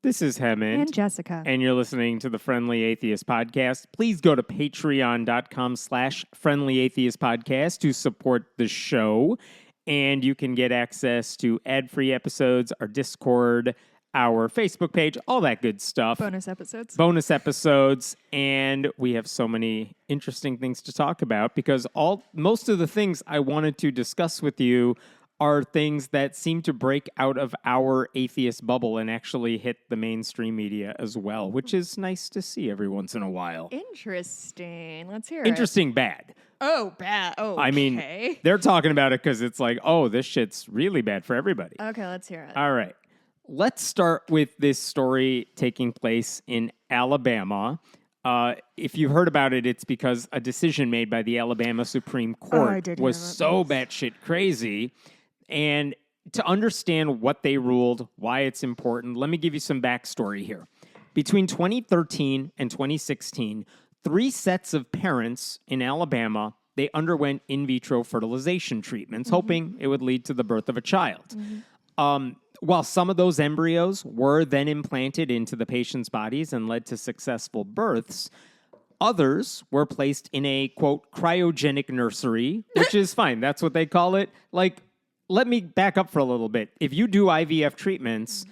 This is Hemant. And Jessica. And you're listening to the Friendly Atheist Podcast. Please go to patreon.com/Friendly Atheist Podcast to support the show. And you can get access to ad-free episodes, our Discord, our Facebook page, all that good stuff. Bonus episodes. And we have so many interesting things to talk about because most of the things I wanted to discuss with you are things that seem to break out of our atheist bubble and actually hit the mainstream media as well, which is nice to see every once in a while. Interesting. Let's hear Interesting bad. Oh, bad. Oh, okay. I mean, they're talking about it because it's like, oh, this shit's really bad for everybody. Okay, let's hear it. All right. Let's start with this story taking place in Alabama. If you've heard about it, it's because a decision made by the Alabama Supreme Court was so batshit crazy. And to understand what they ruled, why it's important, let me give you some backstory here. Between 2013 and 2016, 3 sets of parents in Alabama, they underwent in vitro fertilization treatments, hoping it would lead to the birth of a child. While some of those embryos were then implanted into the patient's bodies and led to successful births, others were placed in a, quote, cryogenic nursery, which is fine. That's what they call it. Like, let me back up for a little bit. If you do IVF treatments,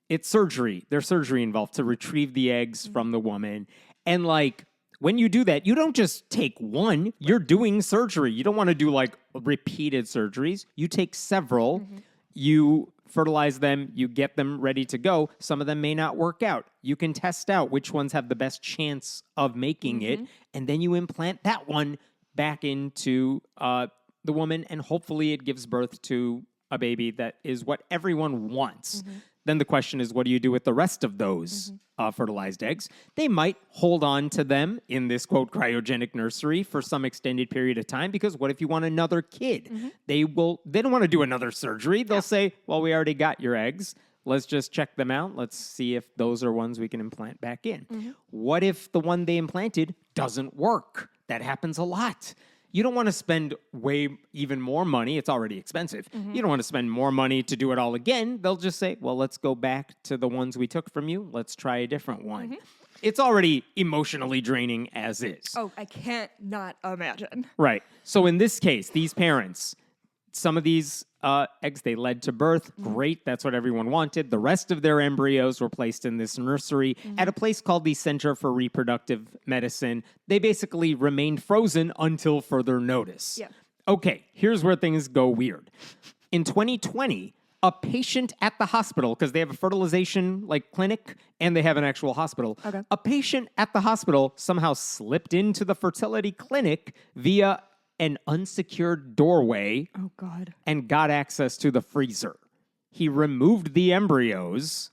it's surgery. There's surgery involved to retrieve the eggs from the woman. And like, when you do that, you don't just take one. You're doing surgery. You don't want to do like repeated surgeries. You take several. You fertilize them. You get them ready to go. Some of them may not work out. You can test out which ones have the best chance of making it. And then you implant that one back into the woman, and hopefully it gives birth to a baby that is what everyone wants. Then the question is, what do you do with the rest of those fertilized eggs? They might hold on to them in this, quote, cryogenic nursery for some extended period of time, because what if you want another kid? They don't want to do another surgery. They'll say, well, we already got your eggs. Let's just check them out. Let's see if those are ones we can implant back in. What if the one they implanted doesn't work? That happens a lot. You don't want to spend even more money. It's already expensive. You don't want to spend more money to do it all again. They'll just say, well, let's go back to the ones we took from you. Let's try a different one. It's already emotionally draining as is. Oh, I can't not imagine. Right. So in this case, these parents, some of these eggs, they led to birth. Great. That's what everyone wanted. The rest of their embryos were placed in this nursery at a place called the Center for Reproductive Medicine. They basically remained frozen until further notice. Okay, here's where things go weird. In 2020, a patient at the hospital, because they have a fertilization clinic and they have an actual hospital. A patient at the hospital somehow slipped into the fertility clinic via an unsecured doorway. Oh, God. And got access to the freezer. He removed the embryos,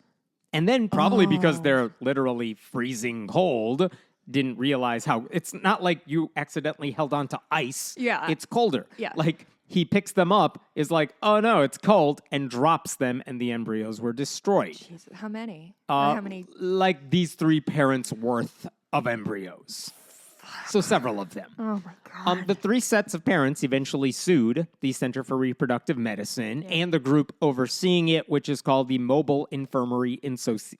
and then probably because they're literally freezing cold, didn't realize how... It's not like you accidentally held on to ice. It's colder. Like, he picks them up, is like, oh, no, it's cold, and drops them, and the embryos were destroyed. Jesus. How many? How many? Like these 3 parents' worth of embryos. So several of them. Oh, my God. The 3 sets of parents eventually sued the Center for Reproductive Medicine and the group overseeing it, which is called the Mobile Infirmary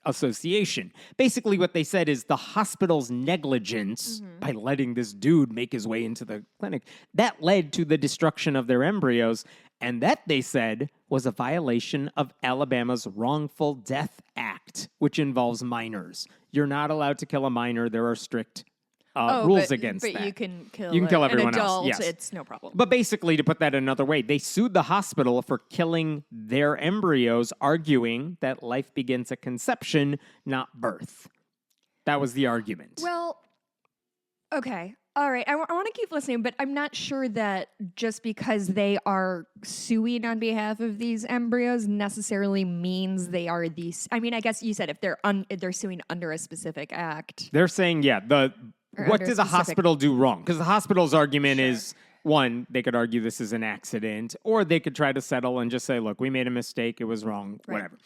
Association. Basically, what they said is the hospital's negligence by letting this dude make his way into the clinic, that led to the destruction of their embryos. And that, they said, was a violation of Alabama's Wrongful Death Act, which involves minors. You're not allowed to kill a minor. There are strict rules against that. But you can kill everyone an adult. else. Yes. It's no problem. But basically, to put that another way, they sued the hospital for killing their embryos, arguing that life begins at conception, not birth. That was the argument. Well, okay. All right. I want to keep listening, but I'm not sure that just because they are suing on behalf of these embryos necessarily means they are these. I mean, I guess you said if they're suing under a specific act. They're saying, what did the hospital do wrong? Because the hospital's argument is, one, they could argue this is an accident, or they could try to settle and just say, look, we made a mistake, it was wrong, whatever.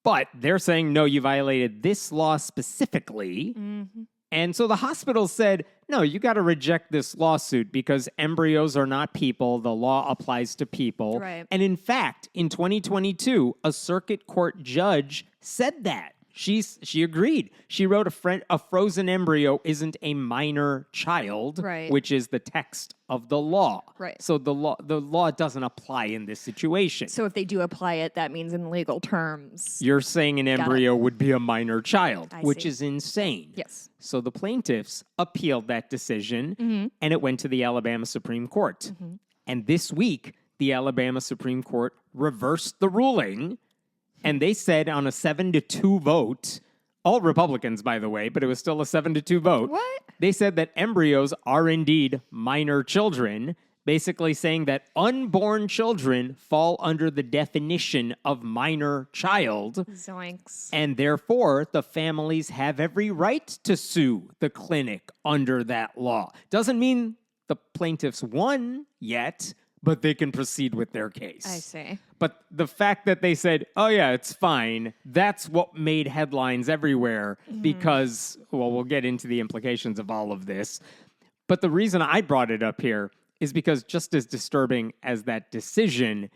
But they're saying, no, you violated this law specifically. And so the hospital said, no, you got to reject this lawsuit because embryos are not people. The law applies to people. Right. And in fact, in 2022, a circuit court judge said that. She agreed. She wrote a frozen embryo isn't a minor child, Right. which is the text of the law. Right. So the law doesn't apply in this situation. So if they do apply it, that means in legal terms. You're saying an embryo would be a minor child, which see. is insane. Yes. So the plaintiffs appealed that decision, and it went to the Alabama Supreme Court. And this week, the Alabama Supreme Court reversed the ruling, and they said on a 7-2 vote, all Republicans, by the way, but it was still a 7-2 vote. What? They said that embryos are indeed minor children, basically saying that unborn children fall under the definition of minor child. Zoinks. And therefore, the families have every right to sue the clinic under that law. Doesn't mean the plaintiffs won yet, but they can proceed with their case. I see. But the fact that they said, oh, yeah, it's fine, that's what made headlines everywhere because, well, we'll get into the implications of all of this. But the reason I brought it up here is because just as disturbing as that decision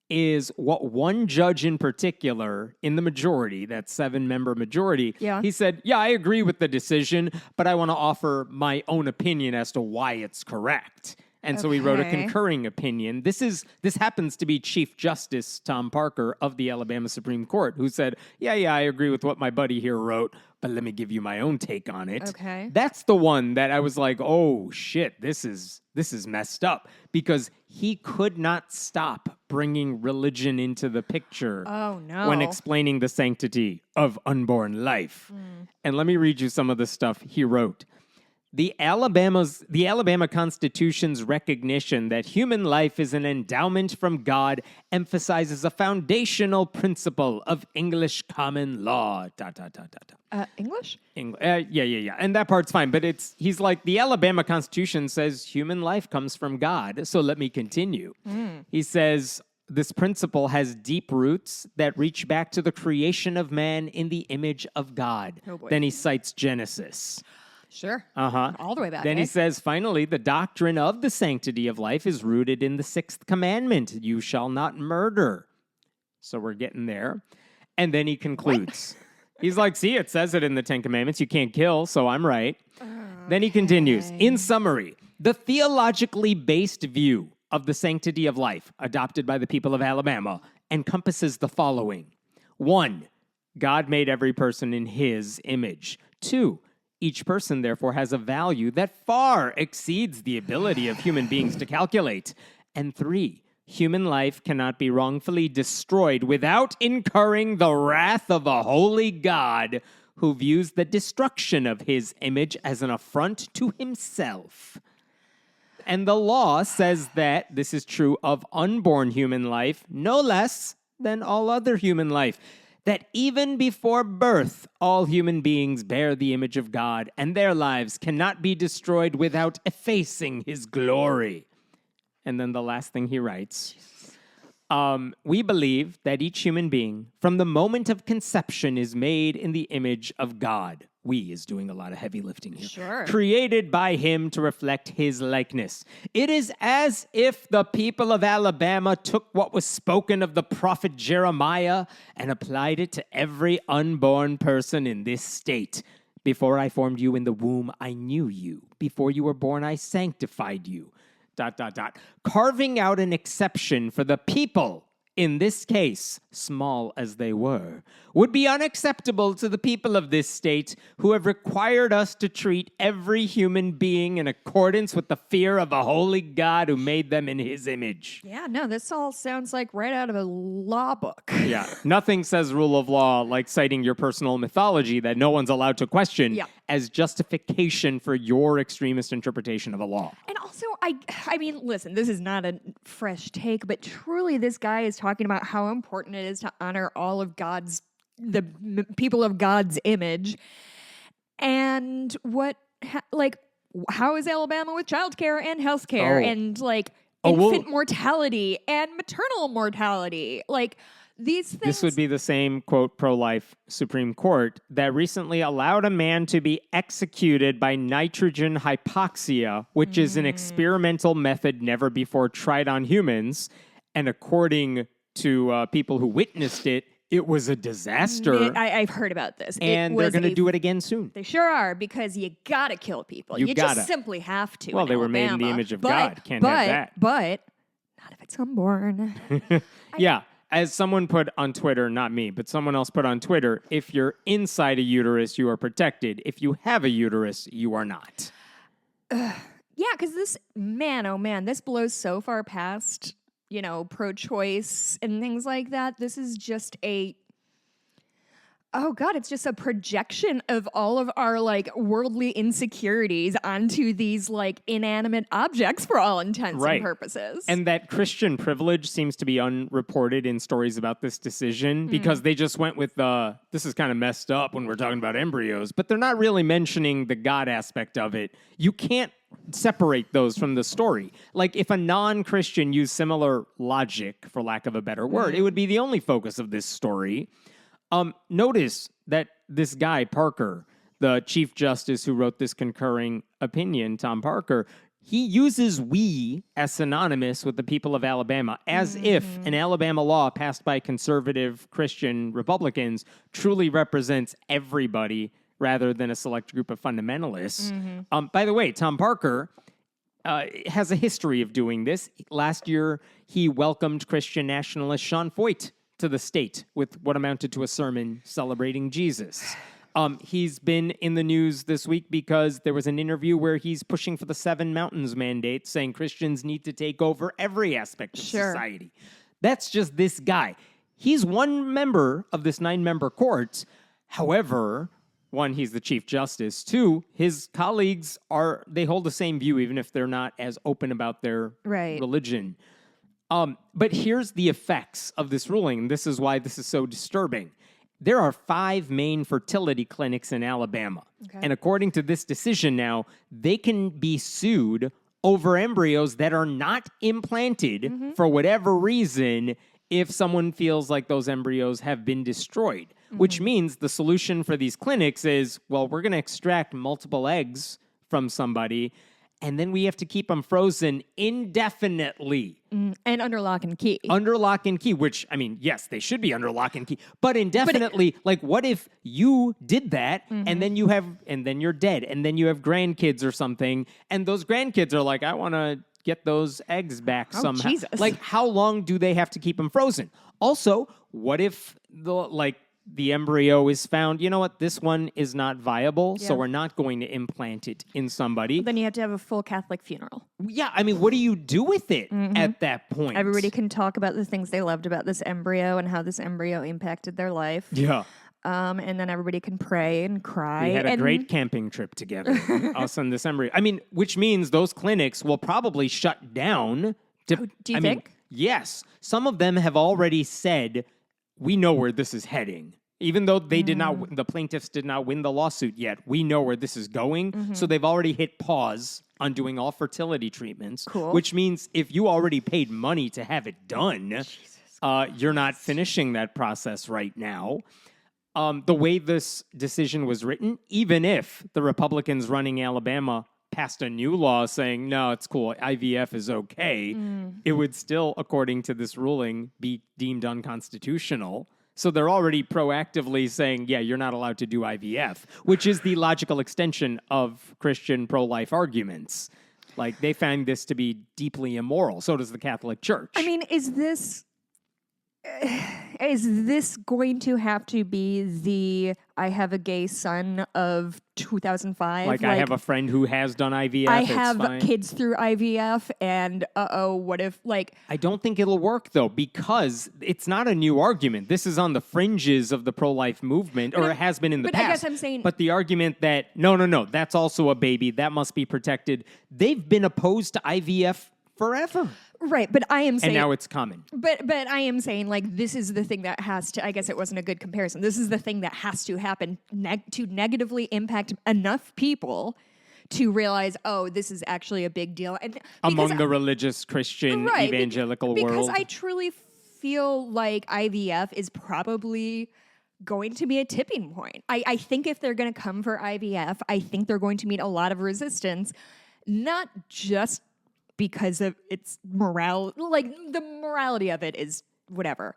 is what one judge in particular in the majority, that 7-member majority, he said, yeah, I agree with the decision, but I want to offer my own opinion as to why it's correct. And so he wrote a concurring opinion. This happens to be Chief Justice Tom Parker of the Alabama Supreme Court, who said, yeah, I agree with what my buddy here wrote, but let me give you my own take on it. Okay. That's the one that I was like, oh, shit, this is messed up, because he could not stop bringing religion into the picture when explaining the sanctity of unborn life. And let me read you some of the stuff he wrote. The Alabama Constitution's recognition that human life is an endowment from God emphasizes a foundational principle of English common law. English? Yeah. And that part's fine. But he's like, the Alabama Constitution says human life comes from God. So let me continue. He says, this principle has deep roots that reach back to the creation of man in the image of God. Oh boy. Then he cites Genesis. Sure. All the way back. Then he says, finally, the doctrine of the sanctity of life is rooted in the 6th commandment. You shall not murder. So we're getting there. And then he concludes. He's like, see, it says it in the 10 commandments. You can't kill, so I'm right. Then he continues. In summary, the theologically based view of the sanctity of life adopted by the people of Alabama encompasses the following. 1, God made every person in his image. 2, each person, therefore, has a value that far exceeds the ability of human beings to calculate. And 3, human life cannot be wrongfully destroyed without incurring the wrath of a holy God who views the destruction of his image as an affront to himself. And the law says that this is true of unborn human life, no less than all other human life. That even before birth, all human beings bear the image of God, and their lives cannot be destroyed without effacing his glory. And then the last thing he writes, we believe that each human being, from the moment of conception, is made in the image of God. We is doing a lot of heavy lifting here. Sure. Created by him to reflect his likeness. It is as if the people of Alabama took what was spoken of the prophet Jeremiah and applied it to every unborn person in this state. Before I formed you in the womb, I knew you. Before you were born, I sanctified you. ... Carving out an exception for the people, in this case, small as they were, would be unacceptable to the people of this state who have required us to treat every human being in accordance with the fear of a holy God who made them in his image. Yeah, no, this all sounds like right out of a law book. Yeah, nothing says rule of law like citing your personal mythology that no one's allowed to question as justification for your extremist interpretation of a law. And also, I mean, listen, this is not a fresh take, but truly this guy is talking about how important it is to honor all of the people of God's image. And how is Alabama with childcare and healthcare and infant mortality and maternal mortality? Like, these things. This would be the same, quote, pro-life Supreme Court that recently allowed a man to be executed by nitrogen hypoxia, which is an experimental method never before tried on humans. And according to people who witnessed it, It was a disaster. I've heard about this. And they're going to do it again soon. They sure are, because you got to kill people. You just simply have to. Well, they were made in the image of God. Can't have that. But not if it's unborn. Yeah. As someone put on Twitter, not me, but someone else put on Twitter, if you're inside a uterus, you are protected. If you have a uterus, you are not. Yeah, because this, man, oh man, this blows so far past, pro-choice and things like that. This is just it's just a projection of all of our worldly insecurities onto these inanimate objects for all intents and purposes. And that Christian privilege seems to be unreported in stories about this decision because they just went with this is kind of messed up when we're talking about embryos, but they're not really mentioning the God aspect of it. You can't separate those from the story. If a non-Christian used similar logic, for lack of a better word, it would be the only focus of this story. Notice that this guy, Parker, the Chief Justice who wrote this concurring opinion, Tom Parker, he uses we as synonymous with the people of Alabama, as if an Alabama law passed by conservative Christian Republicans truly represents everybody rather than a select group of fundamentalists. By the way, Tom Parker has a history of doing this. Last year, he welcomed Christian nationalist Sean Foyt to the state with what amounted to a sermon celebrating Jesus. He's been in the news this week because there was an interview where he's pushing for the 7 Mountains mandate, saying Christians need to take over every aspect of society. That's just this guy. He's one member of this 9-member court. However, 1, he's the Chief Justice. 2, his colleagues they hold the same view, even if they're not as open about their religion. But here's the effects of this ruling. This is why this is so disturbing. There are 5 main fertility clinics in Alabama. Okay. And according to this decision now, they can be sued over embryos that are not implanted for whatever reason if someone feels like those embryos have been destroyed. Which means the solution for these clinics is, well, we're going to extract multiple eggs from somebody, and then we have to keep them frozen indefinitely. And under lock and key. Under lock and key, which, yes, they should be under lock and key. But indefinitely, what if you did that, and then you're dead, and then you have grandkids or something, and those grandkids are like, I want to get those eggs back somehow. Jesus. How long do they have to keep them frozen? Also, what if the embryo is found, you know what, this one is not viable, so we're not going to implant it in somebody. Then you have to have a full Catholic funeral. Yeah, what do you do with it at that point? Everybody can talk about the things they loved about this embryo and how this embryo impacted their life. Yeah. And then everybody can pray and cry. We had a great camping trip together, us and this embryo. Which means those clinics will probably shut down. Do you think? Yes. Some of them have already said, we know where this is heading. Even though they did not, the plaintiffs did not win the lawsuit yet, we know where this is going. So they've already hit pause on doing all fertility treatments. Cool. Which means if you already paid money to have it done, you're not finishing that process right now. The way this decision was written, even if the Republicans running Alabama passed a new law saying, no, it's cool, IVF is okay, it would still, according to this ruling, be deemed unconstitutional. So they're already proactively saying, yeah, you're not allowed to do IVF, which is the logical extension of Christian pro-life arguments. They find this to be deeply immoral. So does the Catholic Church. Is this going to have to be the I have a gay son of 2005? I have a friend who has done IVF. I have kids through IVF, and what if I don't think it'll work though, because it's not a new argument. This is on the fringes of the pro-life movement, or it has been in the past. I guess I'm saying, but the argument that no, that's also a baby that must be protected. They've been opposed to IVF forever. Right, but I am saying... And now it's common. But I am saying, this is the thing that has to... I guess it wasn't a good comparison. This is the thing that has to happen to negatively impact enough people to realize, this is actually a big deal. And among the religious Christian evangelical world. Because I truly feel like IVF is probably going to be a tipping point. I think if they're going to come for IVF, I think they're going to meet a lot of resistance, not just because of its morale, the morality of it is whatever.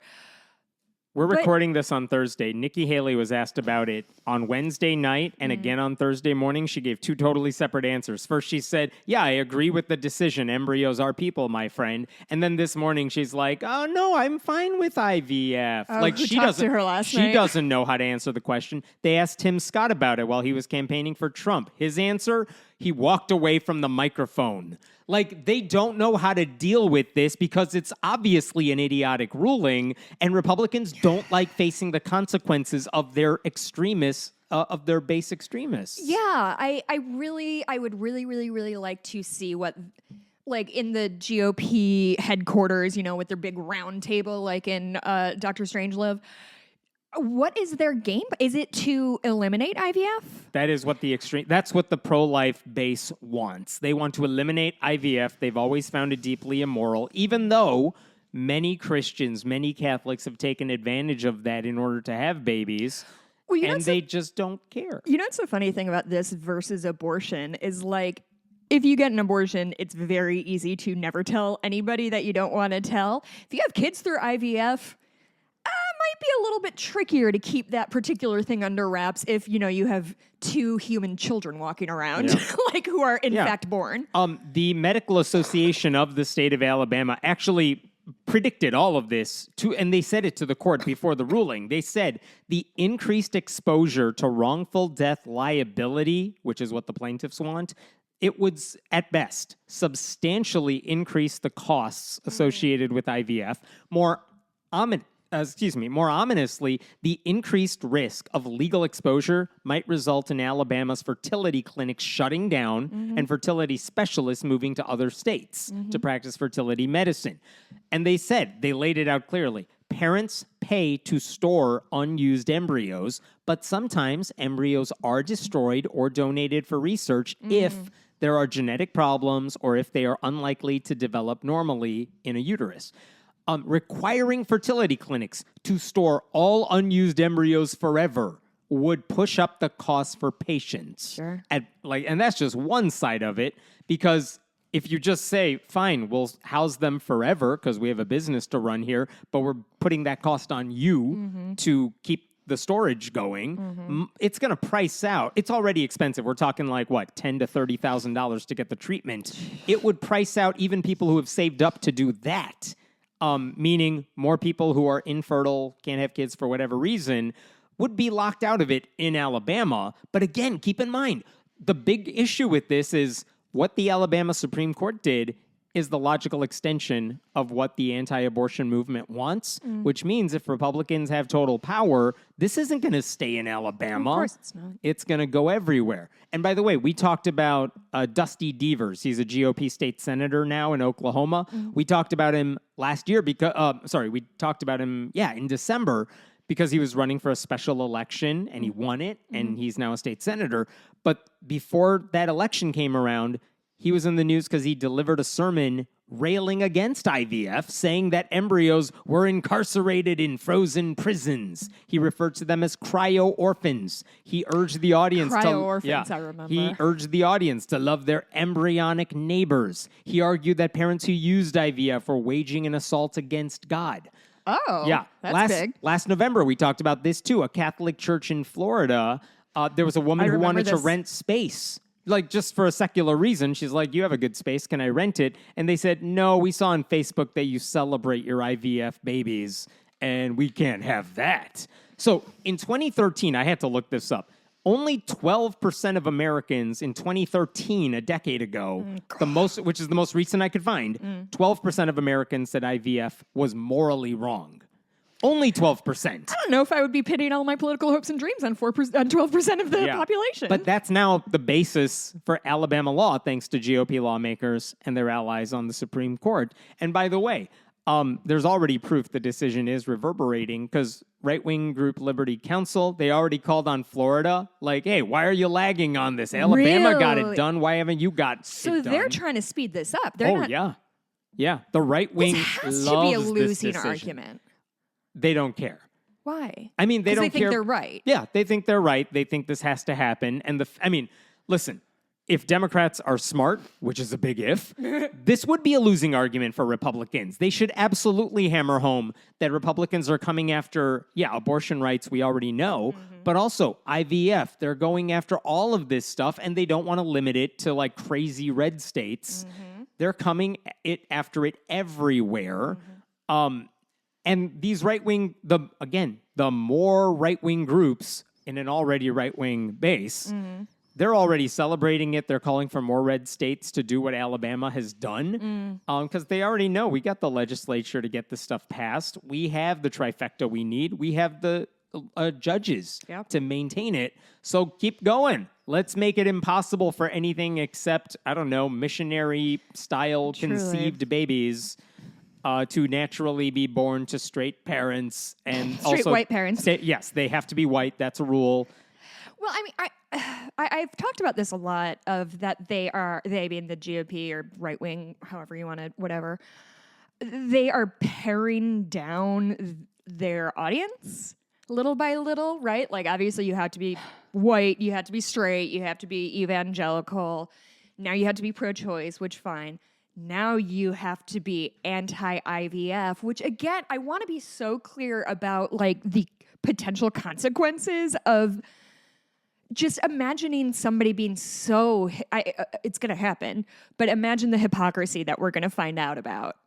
We're recording this on Thursday. Nikki Haley was asked about it on Wednesday night and again on Thursday morning. She gave two totally separate answers. First, she said, yeah, I agree with the decision. Embryos are people, my friend. And then this morning, she's like, oh, no, I'm fine with IVF. Like she doesn't, to her last she doesn't know how to answer the question. They asked Tim Scott about it while he was campaigning for Trump. His answer, he walked away from the microphone. Like, they don't know how to deal with this because it's obviously an idiotic ruling, and Republicans don't like facing the consequences of their extremists, of their base extremists. Yeah, I would really like to see what, like, in the GOP headquarters, you know, with their big round table, like in Dr. Strangelove. What is their game? Is it to eliminate IVF? That is what that's what the pro-life base wants. They want to eliminate IVF. They've always found it deeply immoral, even though many Christians, many Catholics have taken advantage of that in order to have babies. Well, and they just don't care. You know what's the funny thing about this versus abortion is, like, if you get an abortion, it's very easy to never tell anybody that you don't want to tell. If you have kids through IVF, might be a little bit trickier to keep that particular thing under wraps if, you know, you have two human children walking around, like, who are in fact born. The Medical Association of the state of Alabama actually predicted all of this, and they said it to the court before the ruling. They said the increased exposure to wrongful death liability, which is what the plaintiffs want, it would, at best, substantially increase the costs associated with IVF. More ominously, the increased risk of legal exposure might result in Alabama's fertility clinics shutting down and fertility specialists moving to other states to practice fertility medicine. And they said, they laid it out clearly, parents pay to store unused embryos, but sometimes embryos are destroyed or donated for research if there are genetic problems or if they are unlikely to develop normally in a uterus. Requiring fertility clinics to store all unused embryos forever would push up the cost for patients. Sure. And that's just one side of it, because if you just say, fine, we'll house them forever because we have a business to run here, but we're putting that cost on you to keep the storage going, it's going to price out. It's already expensive. We're talking like, what, $10,000 to $30,000 to get the treatment. It would price out even people who have saved up to do that. Meaning more people who are infertile, can't have kids for whatever reason, would be locked out of it in Alabama. But again, keep in mind, the big issue with this is what the Alabama Supreme Court did is the logical extension of what the anti-abortion movement wants, which means if Republicans have total power, this isn't going to stay in Alabama. Of course it's not. It's going to go everywhere. And by the way, we talked about Dusty Devers. He's a GOP state senator now in Oklahoma. We talked about him last year because, we talked about him, in December, because he was running for a special election and he won it, and he's now a state senator. But before that election came around, he was in the news because he delivered a sermon railing against IVF, saying that embryos were incarcerated in frozen prisons. He referred to them as cryo-orphans. He urged the audience Cryo-orphans, I remember. He urged the audience to love their embryonic neighbors. He argued that parents who used IVF were waging an assault against God. Oh, yeah. That's big. Last November, we talked about this too. A Catholic church in Florida, there was a woman who wanted to rent space. Like, just for a secular reason. She's like, you have a good space. Can I rent it? And they said, no, we saw on Facebook that you celebrate your IVF babies, and we can't have that. So in 2013, I had to look this up. Only 12% of Americans in 2013, a decade ago, which is the most recent I could find, 12% of Americans said IVF was morally wrong. Only 12%. I don't know if I would be pitting all my political hopes and dreams on 12% of the population. But that's now the basis for Alabama law, thanks to GOP lawmakers and their allies on the Supreme Court. And by the way, there's already proof the decision is reverberating because right-wing group Liberty Counsel, they already called on Florida, like, hey, why are you lagging on this? Alabama got it done. Why haven't you got it done? So they're trying to speed this up. Yeah. The right-wing loves this has to be a losing this argument. They don't care. Why? I mean, they don't care. They think they're right. Yeah, they think they're right. They think this has to happen. And listen, if Democrats are smart, which is a big if, this would be a losing argument for Republicans. They should absolutely hammer home that Republicans are coming after, abortion rights, we already know, but also IVF. They're going after all of this stuff, and they don't want to limit it to like crazy red states. They're coming after it everywhere. And these right-wing, the more right-wing groups in an already right-wing base, they're already celebrating it. They're calling for more red states to do what Alabama has done because they already know we got the legislature to get this stuff passed. We have the trifecta we need. We have the judges to maintain it. So keep going. Let's make it impossible for anything except, I don't know, missionary-style conceived babies to naturally be born to straight parents. And straight white parents. Yes, they have to be white. That's a rule. Well, I mean, I've talked about this a lot of that they being the GOP or right wing, however you want to, whatever, they are paring down their audience little by little, right? Like, obviously, you have to be white, you have to be straight, you have to be evangelical. Now you have to be pro-choice, which fine. Now you have to be anti-IVF, which again, I want to be so clear about like the potential consequences of just imagining somebody being so, it's going to happen, but imagine the hypocrisy that we're going to find out about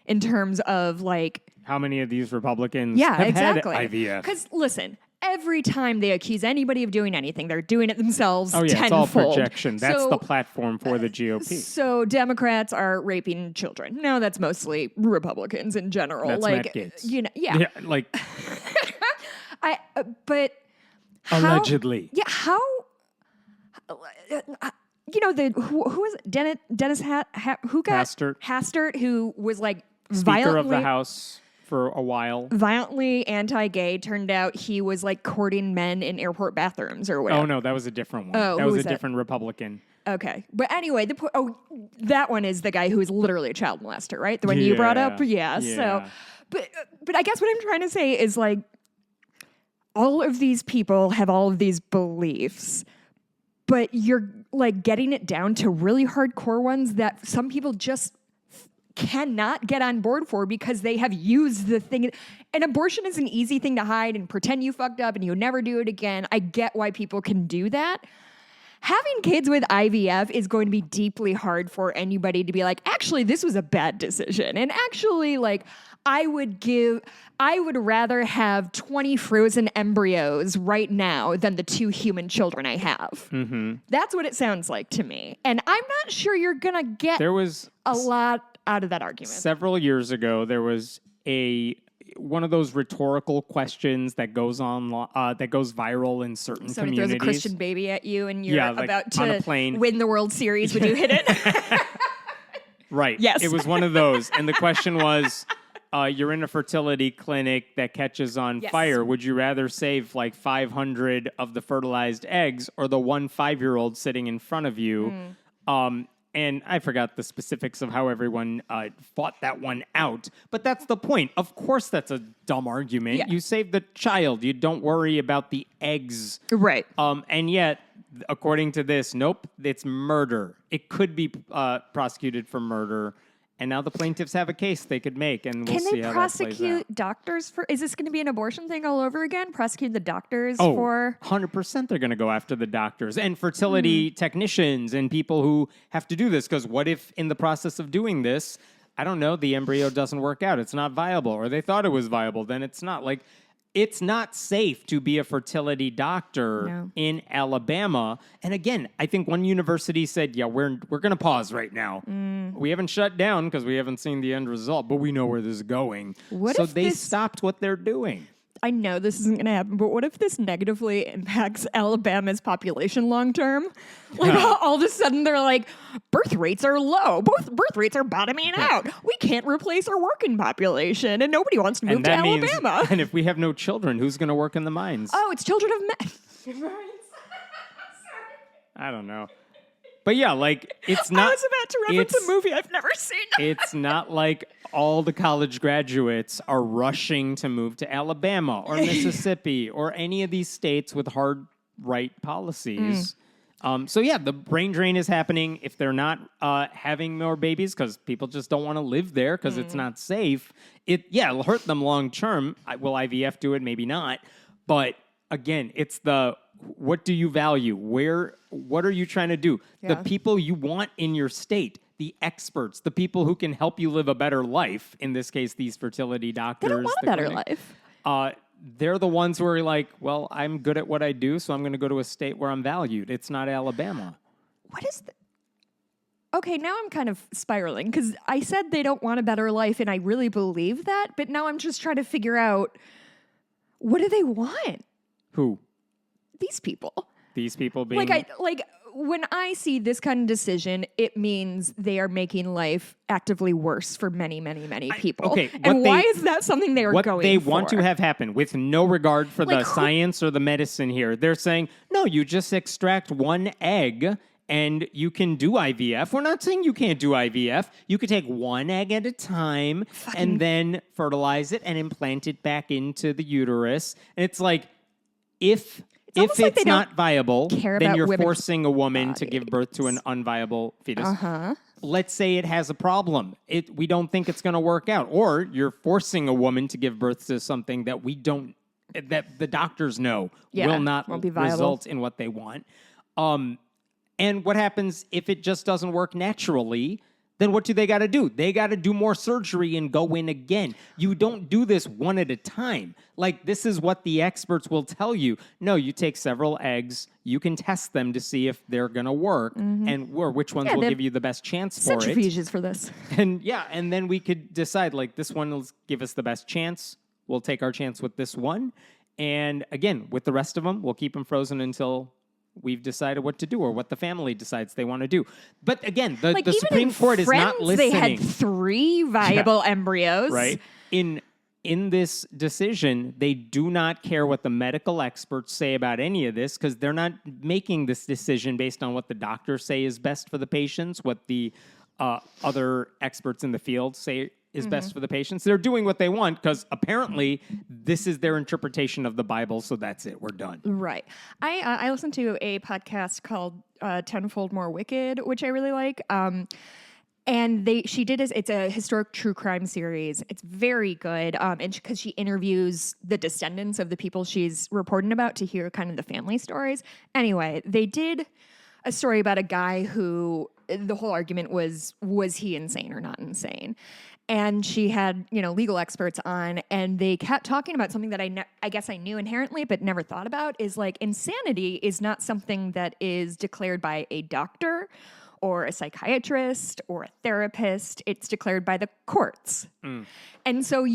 in terms of like... How many of these Republicans have had IVF? Because listen, every time they accuse anybody of doing anything, they're doing it themselves tenfold. It's all projection. That's the platform for the GOP. So Democrats are raping children. No, that's mostly Republicans in general. That's like, Matt Gaetz. You know, yeah. Like... but... Allegedly. How... you know, who was it? Dennis Hastert, who was like Speaker of the House for a while. Violently anti-gay. Turned out he was like courting men in airport bathrooms or whatever. Oh, no, that was a different one. That was a different Republican. Okay. But anyway, that one is the guy who is literally a child molester, right? The one you brought up? Yeah. So, but I guess what I'm trying to say is like, all of these people have all of these beliefs, but you're like getting it down to really hardcore ones that some people just cannot get on board for because they have used the thing. And abortion is an easy thing to hide and pretend you fucked up and you'll never do it again. I get why people can do that. Having kids with IVF is going to be deeply hard for anybody to be like, actually, this was a bad decision. And actually, like, I would rather have 20 frozen embryos right now than the 2 human children I have. That's what it sounds like to me. And I'm not sure you're going to get a lot out of that argument. Several years ago, there was one of those rhetorical questions that goes viral in certain communities. Somebody throws a Christian baby at you and you're like about to win the World Series. Would you hit it? Right. Yes. It was one of those. And the question was, you're in a fertility clinic that catches on fire. Would you rather save like 500 of the fertilized eggs or the one 5-year-old sitting in front of you? And I forgot the specifics of how everyone fought that one out. But that's the point. Of course, that's a dumb argument. Yeah. You save the child. You don't worry about the eggs. Right. And yet, according to this, nope, it's murder. It could be prosecuted for murder. And now the plaintiffs have a case they could make, and we'll see how that plays out. Can they prosecute doctors for... Is this going to be an abortion thing all over again? Prosecute the doctors for... 100% they're going to go after the doctors and fertility technicians and people who have to do this. Because what if in the process of doing this, I don't know, the embryo doesn't work out, it's not viable, or they thought it was viable, then it's not. Like... It's not safe to be a fertility doctor in Alabama. And again, I think one university said, we're going to pause right now. We haven't shut down because we haven't seen the end result, but we know where this is going. So they stopped what they're doing. I know this isn't going to happen, but what if this negatively impacts Alabama's population long term? Like all of a sudden they're like, birth rates are low. Birth rates are bottoming out. We can't replace our working population, and nobody wants to move to Alabama. And if we have no children, who's going to work in the mines? Oh, it's children of men. I don't know. But yeah, like, it's not... I was about to reference a movie I've never seen. It's not like all the college graduates are rushing to move to Alabama or Mississippi or any of these states with hard right policies. So yeah, the brain drain is happening. If they're not having more babies because people just don't want to live there because it's not safe, it'll hurt them long term. Will IVF do it? Maybe not. But again, it's what do you value? What are you trying to do? Yeah. The people you want in your state, the experts, the people who can help you live a better life. In this case, these fertility doctors. They don't want a better life. They're the ones who are like, well, I'm good at what I do, so I'm going to go to a state where I'm valued. It's not Alabama. What is Okay, now I'm kind of spiraling because I said they don't want a better life, and I really believe that, but now I'm just trying to figure out, what do they want? Who? These people. These people being... When I see this kind of decision, it means they are making life actively worse for many, many, many people. Why is that something they are going for? What they want to have happen, with no regard for the science or the medicine here, they're saying, no, you just extract one egg and you can do IVF. We're not saying you can't do IVF. You could take one egg at a time and then fertilize it and implant it back into the uterus. And it's like, if it's not viable, then you're forcing a woman to give birth to an unviable fetus. Let's say it has a problem. We don't think it's going to work out. Or you're forcing a woman to give birth to something that that the doctors know will not result in what they want. And what happens if it just doesn't work naturally? Then what do they got to do? They got to do more surgery and go in again. You don't do this one at a time. This is what the experts will tell you. No, you take several eggs. You can test them to see if they're going to work or which ones will give you the best chance for it. Centrifuges for this. And then we could decide, this one will give us the best chance. We'll take our chance with this one. And again, with the rest of them, we'll keep them frozen until we've decided what to do or what the family decides they want to do. But again, the Supreme Court is not listening. They had 3 viable embryos. Right. In this decision, they do not care what the medical experts say about any of this because they're not making this decision based on what the doctors say is best for the patients, what the other experts in the field say is best for the patients. They're doing what they want because apparently this is their interpretation of the Bible, so that's it. We're done. Right. I listened to a podcast called Tenfold More Wicked, which I really like. And it's a historic true crime series. It's very good. And because she interviews the descendants of the people she's reporting about to hear kind of the family stories. Anyway, they did a story about a guy who the whole argument was he insane or not insane? And she had, legal experts on, and they kept talking about something that I guess I knew inherently, but never thought about, is insanity is not something that is declared by a doctor or a psychiatrist or a therapist. It's declared by the courts. And so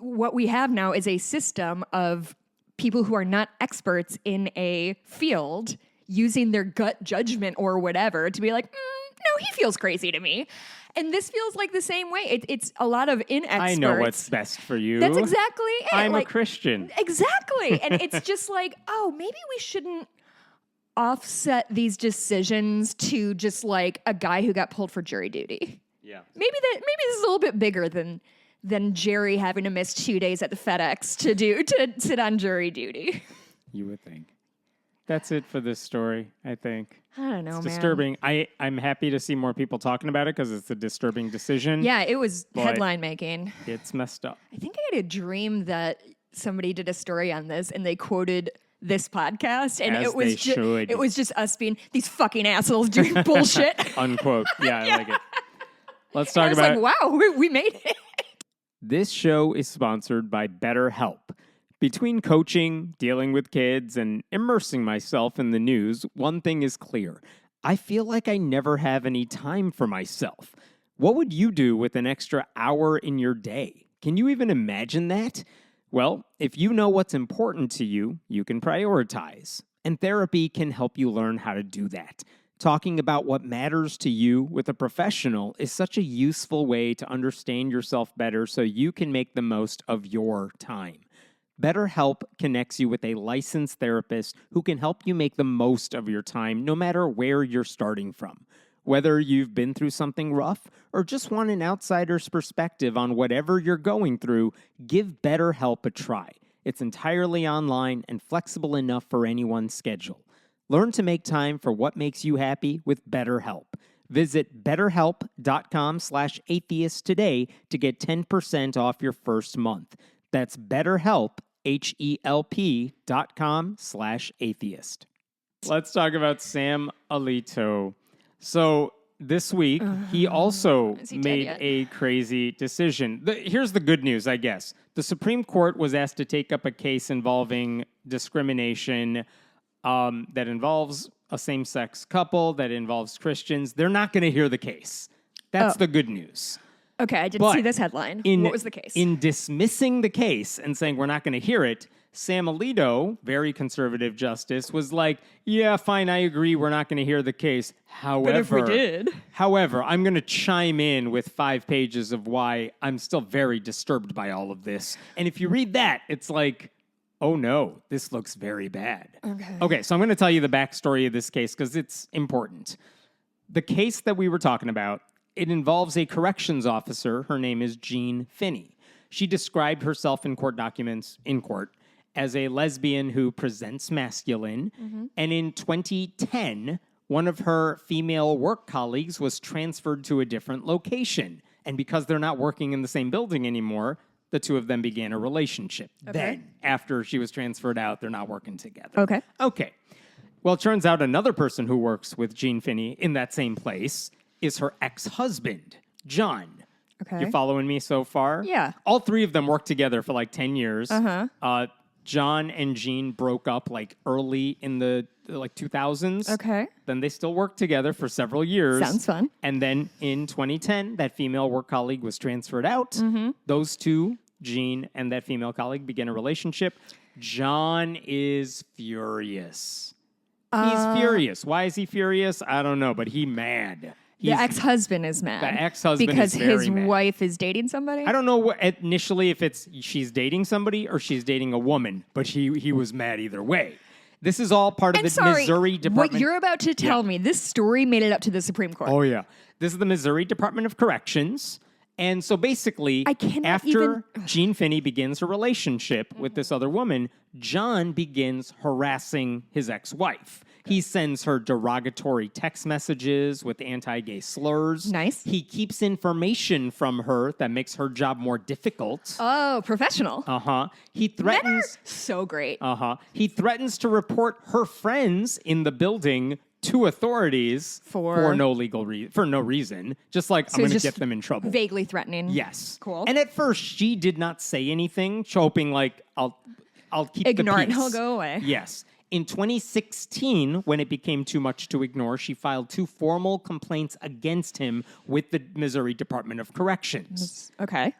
what we have now is a system of people who are not experts in a field using their gut judgment or whatever to be like, no, he feels crazy to me. And this feels like the same way. It's a lot of inexperts. I know what's best for you. That's exactly it. I'm a Christian. Exactly. And it's just maybe we shouldn't offset these decisions to just a guy who got pulled for jury duty. Yeah. Maybe this is a little bit bigger than Jerry having to miss 2 days at the FedEx to sit on jury duty. You would think. That's it for this story, I think. I don't know, it's disturbing. I'm happy to see more people talking about it because it's a disturbing decision. Yeah, it was headline making. It's messed up. I think I had a dream that somebody did a story on this and they quoted this podcast, and it was just us being these fucking assholes doing bullshit. Unquote. Yeah, I like it. Let's talk about it. Wow, we made it. This show is sponsored by BetterHelp. Between coaching, dealing with kids, and immersing myself in the news, one thing is clear. I feel like I never have any time for myself. What would you do with an extra hour in your day? Can you even imagine that? Well, if you know what's important to you, you can prioritize. And therapy can help you learn how to do that. Talking about what matters to you with a professional is such a useful way to understand yourself better so you can make the most of your time. BetterHelp connects you with a licensed therapist who can help you make the most of your time no matter where you're starting from. Whether you've been through something rough or just want an outsider's perspective on whatever you're going through, give BetterHelp a try. It's entirely online and flexible enough for anyone's schedule. Learn to make time for what makes you happy with BetterHelp. Visit betterhelp.com/atheist today to get 10% off your first month. That's BetterHelp, HELP.com/atheist. Let's talk about Sam Alito. So this week, he also made a crazy decision. Here's the good news, I guess. The Supreme Court was asked to take up a case involving discrimination that involves a same-sex couple, that involves Christians. They're not going to hear the case. That's the good news. Okay, I didn't see this headline. What was the case? In dismissing the case and saying we're not going to hear it, Sam Alito, very conservative justice, was like, yeah, fine, I agree, we're not going to hear the case. However, but if we did. However, I'm going to chime in with 5 pages of why I'm still very disturbed by all of this. And if you read that, it's like, oh no, this looks very bad. Okay, so I'm going to tell you the backstory of this case because it's important. The case that we were talking about, it involves a corrections officer. Her name is Jean Finney. She described herself in court documents in court as a lesbian who presents masculine. And in 2010, one of her female work colleagues was transferred to a different location. And because they're not working in the same building anymore, the two of them began a relationship. Then, after she was transferred out, they're not working together. Okay. Well, it turns out another person who works with Jean Finney in that same place is her ex-husband, John. You following me so far? Yeah. All 3 of them worked together for like 10 years. John and Jean broke up like early in the 2000s. Then they still worked together for several years. Sounds fun. And then in 2010, that female work colleague was transferred out. Those two, Jean and that female colleague, began a relationship. John is furious. He's furious. Why is he furious? I don't know, but he's mad. The ex-husband is mad. The ex-husband because is very his mad. wife is dating somebody? I don't know initially if it's she's dating somebody or she's dating a woman, but he was mad either way. This is all part of the Missouri Department. What you're about to tell me, this story made it up to the Supreme Court. Oh, yeah. This is the Missouri Department of Corrections. And so basically, after Jean Finney begins her relationship with this other woman, John begins harassing his ex-wife. He sends her derogatory text messages with anti-gay slurs. Nice. He keeps information from her that makes her job more difficult. Oh, professional. He threatens... Men are so great. He threatens to report her friends in the building to authorities for no reason. Just like, I'm going to get them in trouble. Vaguely threatening. Yes. Cool. And at first, she did not say anything, hoping like, I'll keep Ignore the it peace. and he'll go away. Yes. In 2016, when it became too much to ignore, she filed 2 formal complaints against him with the Missouri Department of Corrections.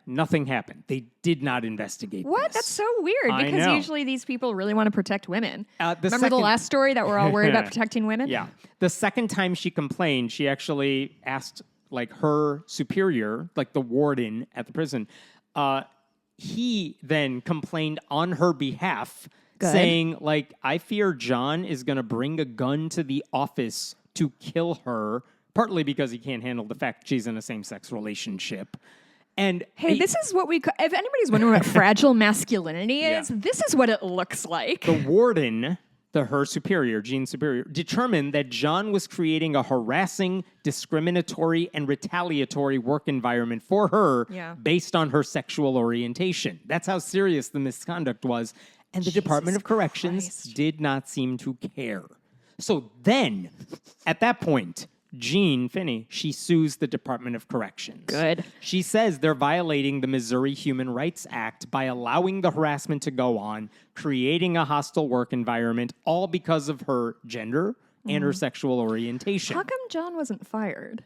Nothing happened. They did not investigate What? this. That's so weird because usually these people really want to protect women. Remember the last story that we're all worried about protecting women? Yeah. The second time she complained, she actually asked like her superior, like the warden at the prison, he then complained on her behalf, saying, like, I fear John is going to bring a gun to the office to kill her, partly because he can't handle the fact she's in a same-sex relationship. And hey, this is what if anybody's wondering what fragile masculinity is, this is what it looks like. The warden, her superior, Jean's superior, determined that John was creating a harassing, discriminatory, and retaliatory work environment for her based on her sexual orientation. That's how serious the misconduct was. And the Department of Corrections did not seem to care. So then, at that point, Jean Finney, she sues the Department of Corrections. Good. She says they're violating the Missouri Human Rights Act by allowing the harassment to go on, creating a hostile work environment, all because of her gender and her sexual orientation. How come John wasn't fired?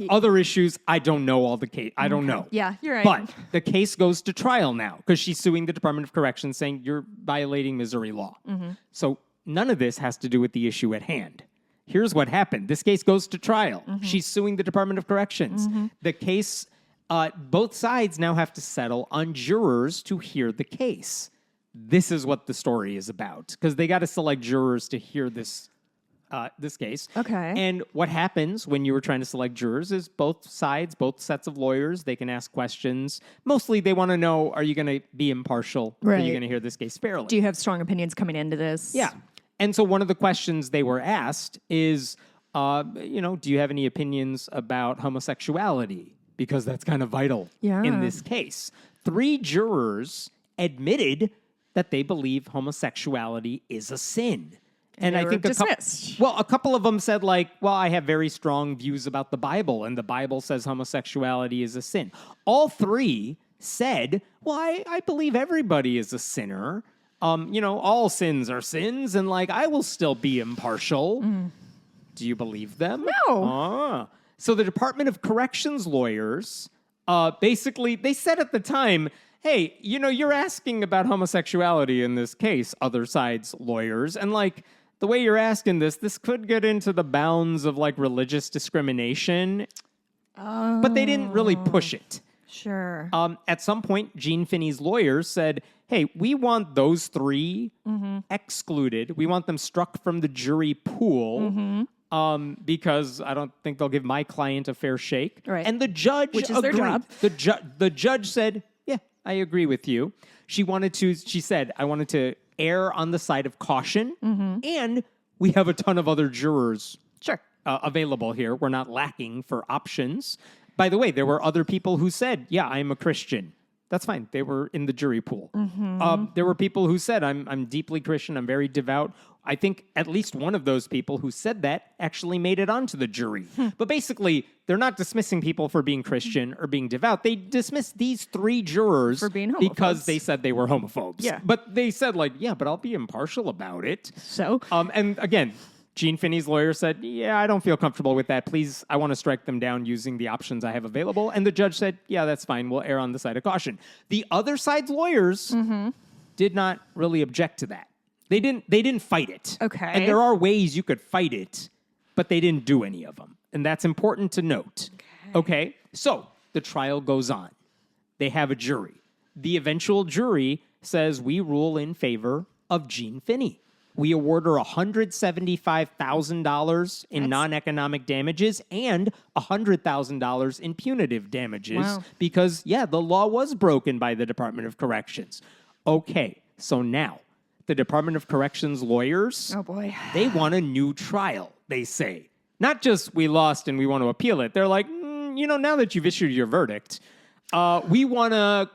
Other issues, I don't know all the case. I don't know. Yeah, you're right. But the case goes to trial now because she's suing the Department of Corrections saying you're violating Missouri law. So none of this has to do with the issue at hand. Here's what happened. This case goes to trial. She's suing the Department of Corrections. The case, both sides now have to settle on jurors to hear the case. This is what the story is about because they got to select jurors to hear this case. And what happens when you were trying to select jurors is both sides, both sets of lawyers, they can ask questions. Mostly they want to know, are you going to be impartial? Are you going to hear this case fairly? Do you have strong opinions coming into this? Yeah. And so one of the questions they were asked is, do you have any opinions about homosexuality? Because that's kind of vital in this case. 3 jurors admitted that they believe homosexuality is a sin. And I think dismissed. A couple of them said I have very strong views about the Bible, and the Bible says homosexuality is a sin. All 3 said, I believe everybody is a sinner. All sins are sins, and I will still be impartial. Do you believe them? No. So the Department of Corrections lawyers, basically, they said at the time, hey, you're asking about homosexuality in this case, other side's lawyers, and the way you're asking this could get into the bounds of religious discrimination. But they didn't really push it. Sure. At some point, Gene Finney's lawyers said, hey, we want those 3 excluded. We want them struck from the jury pool because I don't think they'll give my client a fair shake. Right. And the judge Which is agreed. their job. The judge said, yeah, I agree with you. She said, I wanted to err on the side of caution, and we have a ton of other jurors available here. We're not lacking for options. By the way, there were other people who said, yeah, I'm a Christian. That's fine. They were in the jury pool. There were people who said, I'm deeply Christian. I'm very devout. I think at least one of those people who said that actually made it onto the jury. But basically, they're not dismissing people for being Christian or being devout. They dismissed these 3 jurors for being homophobes because they said they were homophobes. Yeah. But they said but I'll be impartial about it. So? And again, Gene Finney's lawyer said, yeah, I don't feel comfortable with that. Please, I want to strike them down using the options I have available. And the judge said, yeah, that's fine. We'll err on the side of caution. The other side's lawyers did not really object to that. They didn't fight it. Okay. And there are ways you could fight it, but they didn't do any of them. And that's important to note. Okay? So the trial goes on. They have a jury. The eventual jury says we rule in favor of Gene Finney. We award her $175,000 in non-economic damages and $100,000 in punitive damages because, the law was broken by the Department of Corrections. Okay, so now the Department of Corrections lawyers, they want a new trial, they say. Not just we lost and we want to appeal it. They're like, now that you've issued your verdict, we want to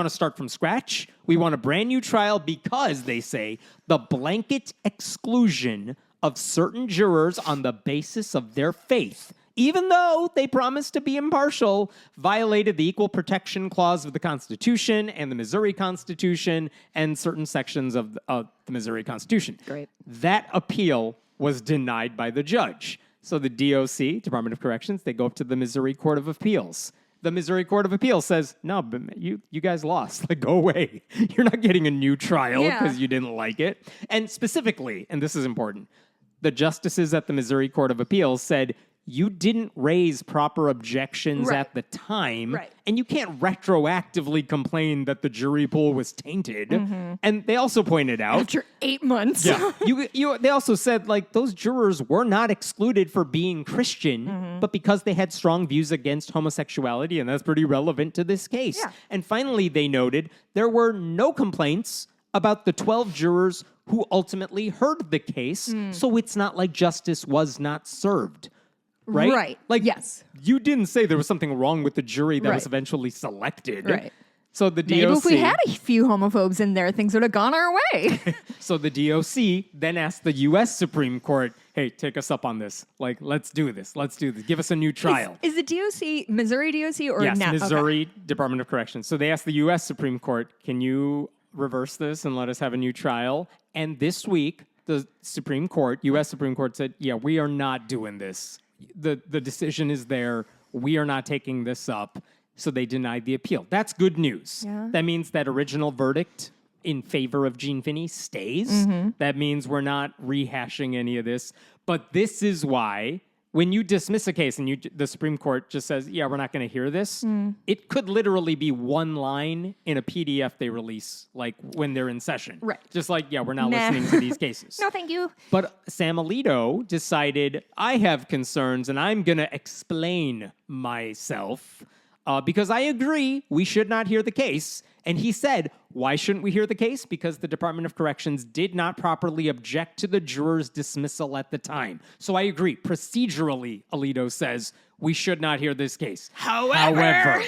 start from scratch. We want a brand new trial because they say the blanket exclusion of certain jurors on the basis of their faith, even though they promised to be impartial, violated the Equal Protection Clause of the Constitution and the Missouri Constitution and certain sections of the Missouri Constitution. Great. That appeal was denied by the judge. So the DOC, Department of Corrections, they go up to the Missouri Court of Appeals. The Missouri Court of Appeals says, no, but you guys lost. Go away. You're not getting a new trial because you didn't like it. And specifically, and this is important, the justices at the Missouri Court of Appeals said, you didn't raise proper objections at the time, and you can't retroactively complain that the jury pool was tainted. And they also pointed out... After 8 months. They also said, those jurors were not excluded for being Christian, but because they had strong views against homosexuality, and that's pretty relevant to this case. And finally, they noted there were no complaints about the 12 jurors who ultimately heard the case, so it's not like justice was not served. Right? Yes. You didn't say there was something wrong with the jury that was eventually selected. Right. So the DOC... Maybe if we had a few homophobes in there, things would have gone our way. So the DOC then asked the U.S. Supreme Court, hey, take us up on this. Let's do this. Give us a new trial. Is the DOC Missouri DOC or Yes, Missouri Department of Corrections. So they asked the U.S. Supreme Court, can you reverse this and let us have a new trial? And this week, the Supreme Court, U.S. Supreme Court said, yeah, we are not doing this. The decision is there. We are not taking this up. So they denied the appeal. That's good news. Yeah. That means that original verdict in favor of Gene Finney stays. That means we're not rehashing any of this. But this is why when you dismiss a case and the Supreme Court just says, yeah, we're not going to hear this, it could literally be one line in a PDF they release, when they're in session. Right. Just we're not listening to these cases. No, thank you. But Sam Alito decided, I have concerns and I'm going to explain myself because I agree we should not hear the case. And he said, why shouldn't we hear the case? Because the Department of Corrections did not properly object to the juror's dismissal at the time. So I agree. Procedurally, Alito says, we should not hear this case. However,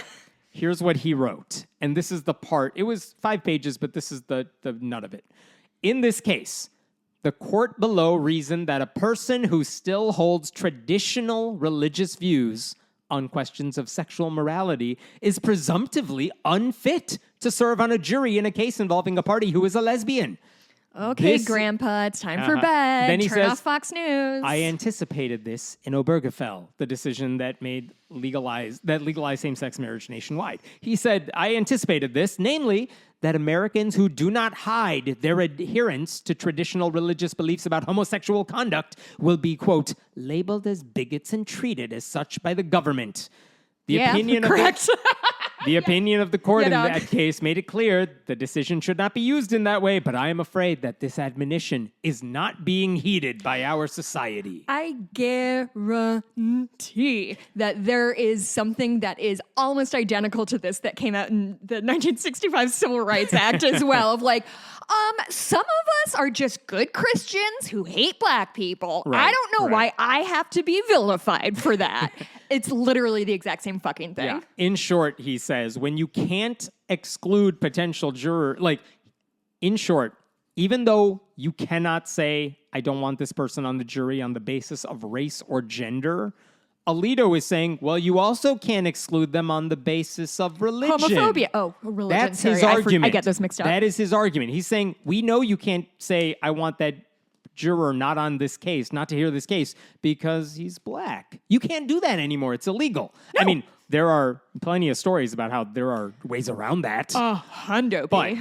here's what he wrote. And this is the part. It was 5 pages, but this is the nut of it. In this case, the court below reasoned that a person who still holds traditional religious views on questions of sexual morality is presumptively unfit to serve on a jury in a case involving a party who is a lesbian. Okay, Grandpa, it's time for bed. Then he Turn says, off Fox News. I anticipated this in Obergefell, the decision that legalized same-sex marriage nationwide. He said, I anticipated this, namely that Americans who do not hide their adherence to traditional religious beliefs about homosexual conduct will be, quote, labeled as bigots and treated as such by the government. The opinion of the court in that case made it clear the decision should not be used in that way, but I am afraid that this admonition is not being heeded by our society. I guarantee that there is something that is almost identical to this that came out in the 1965 Civil Rights Act as well, of like, some of us are just good Christians who hate black people. Right, I don't know why I have to be vilified for that. It's literally the exact same fucking thing. Yeah. In short, he says, when you can't exclude potential juror, like, in short, even though you cannot say, I don't want this person on the jury on the basis of race or gender, Alito is saying, well, you also can't exclude them on the basis of religion. Homophobia. Oh, religion. That's his argument. I get those mixed up. That is his argument. He's saying, we know you can't say, I want that juror not on this case, not to hear this case, because he's black. You can't do that anymore. It's illegal. No. I mean, there are plenty of stories about how there are ways around that. Hundo. But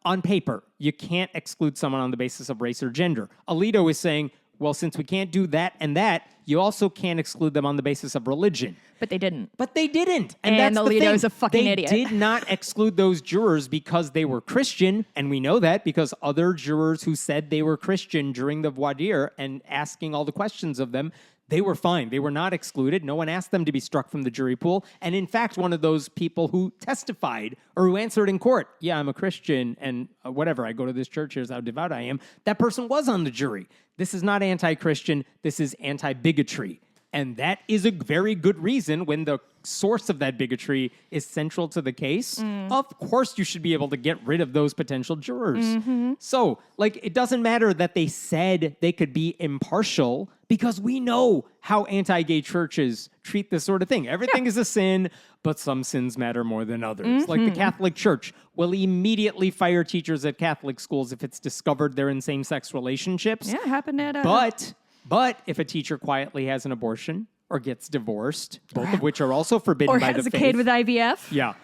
on paper, you can't exclude someone on the basis of race or gender. Alito is saying, well, since we can't do that and that, you also can't exclude them on the basis of religion. But they didn't. And that's the thing. Alito is a fucking idiot. They did not exclude those jurors because they were Christian, and we know that because other jurors who said they were Christian during the voir dire and asking all the questions of them, they were fine. They were not excluded. No one asked them to be struck from the jury pool. And in fact, one of those people who testified or who answered in court, yeah, I'm a Christian and whatever, I go to this church, here's how devout I am, that person was on the jury. This is not anti-Christian. This is anti-bigotry. And that is a very good reason when the source of that bigotry is central to the case. Of course, you should be able to get rid of those potential jurors. Mm-hmm. So, like, it doesn't matter that they said they could be impartial because we know how anti-gay churches treat this sort of thing. Everything is a sin, but some sins matter more than others. Mm-hmm. Like the Catholic Church will immediately fire teachers at Catholic schools if it's discovered they're in same-sex relationships. Yeah, it happened at... But if a teacher quietly has an abortion or gets divorced, both of which are also forbidden by the faith. Or has a kid with IVF. Yeah,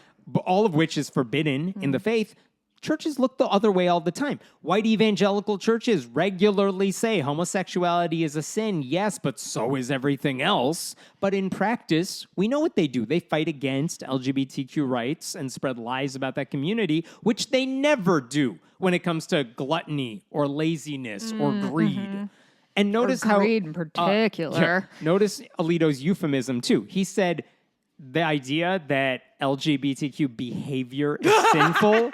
all of which is forbidden in the faith. Churches look the other way all the time. White evangelical churches regularly say homosexuality is a sin, yes, but so is everything else. But in practice, we know what they do. They fight against LGBTQ rights and spread lies about that community, which they never do when it comes to gluttony or laziness or greed. Mm-hmm. And notice how... greed in particular. Notice Alito's euphemism, too. He said the idea that LGBTQ behavior is sinful...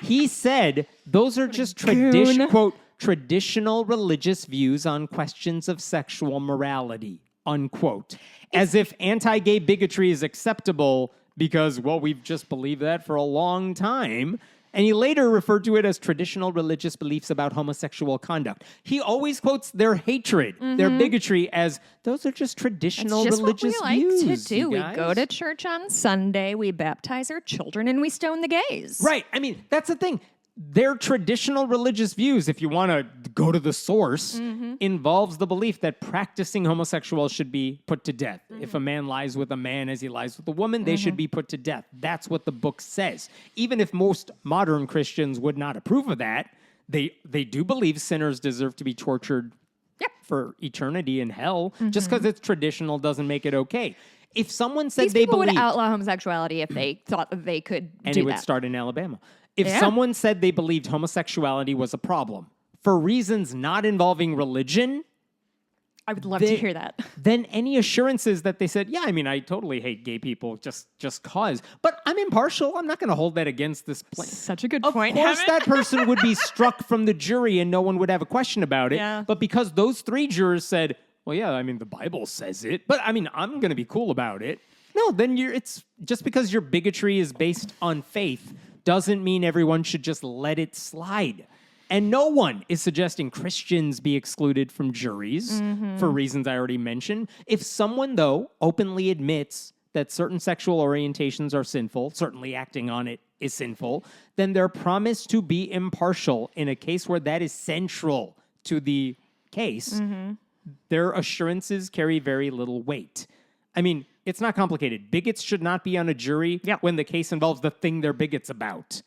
He said those are just quote, traditional religious views on questions of sexual morality, unquote. As if anti-gay bigotry is acceptable because, well, we've just believed that for a long time. And he later referred to it as traditional religious beliefs about homosexual conduct. He always quotes their hatred, their bigotry as those are just traditional religious views. That's just what we like to do. We go to church on Sunday, we baptize our children, and we stone the gays. Right. I mean, that's the thing. Their traditional religious views, if you want to go to the source, involves the belief that practicing homosexuals should be put to death. If a man lies with a man as he lies with a woman, they should be put to death. That's what the book says. Even if most modern Christians would not approve of that, they do believe sinners deserve to be tortured for eternity in hell. Just because it's traditional doesn't make it okay. If someone said These they people believe... would outlaw homosexuality if they thought that they could and do it would that. start in Alabama. If someone said they believed homosexuality was a problem for reasons not involving religion, I would love to hear that. Then any assurances that they said, yeah, I mean, I totally hate gay people just cause. But I'm impartial. I'm not going to hold that against this plaintiff. Such a good point. Of course, that person would be struck from the jury and no one would have a question about it. Yeah. But because those 3 jurors said, well, yeah, I mean, the Bible says it, but I mean, I'm going to be cool about it. No, then it's just because your bigotry is based on faith doesn't mean everyone should just let it slide. And no one is suggesting Christians be excluded from juries for reasons I already mentioned. If someone, though, openly admits that certain sexual orientations are sinful, certainly acting on it is sinful, then they're promised to be impartial in a case where that is central to the case. Their assurances carry very little weight. I mean, it's not complicated. Bigots should not be on a jury when the case involves the thing they're bigots about.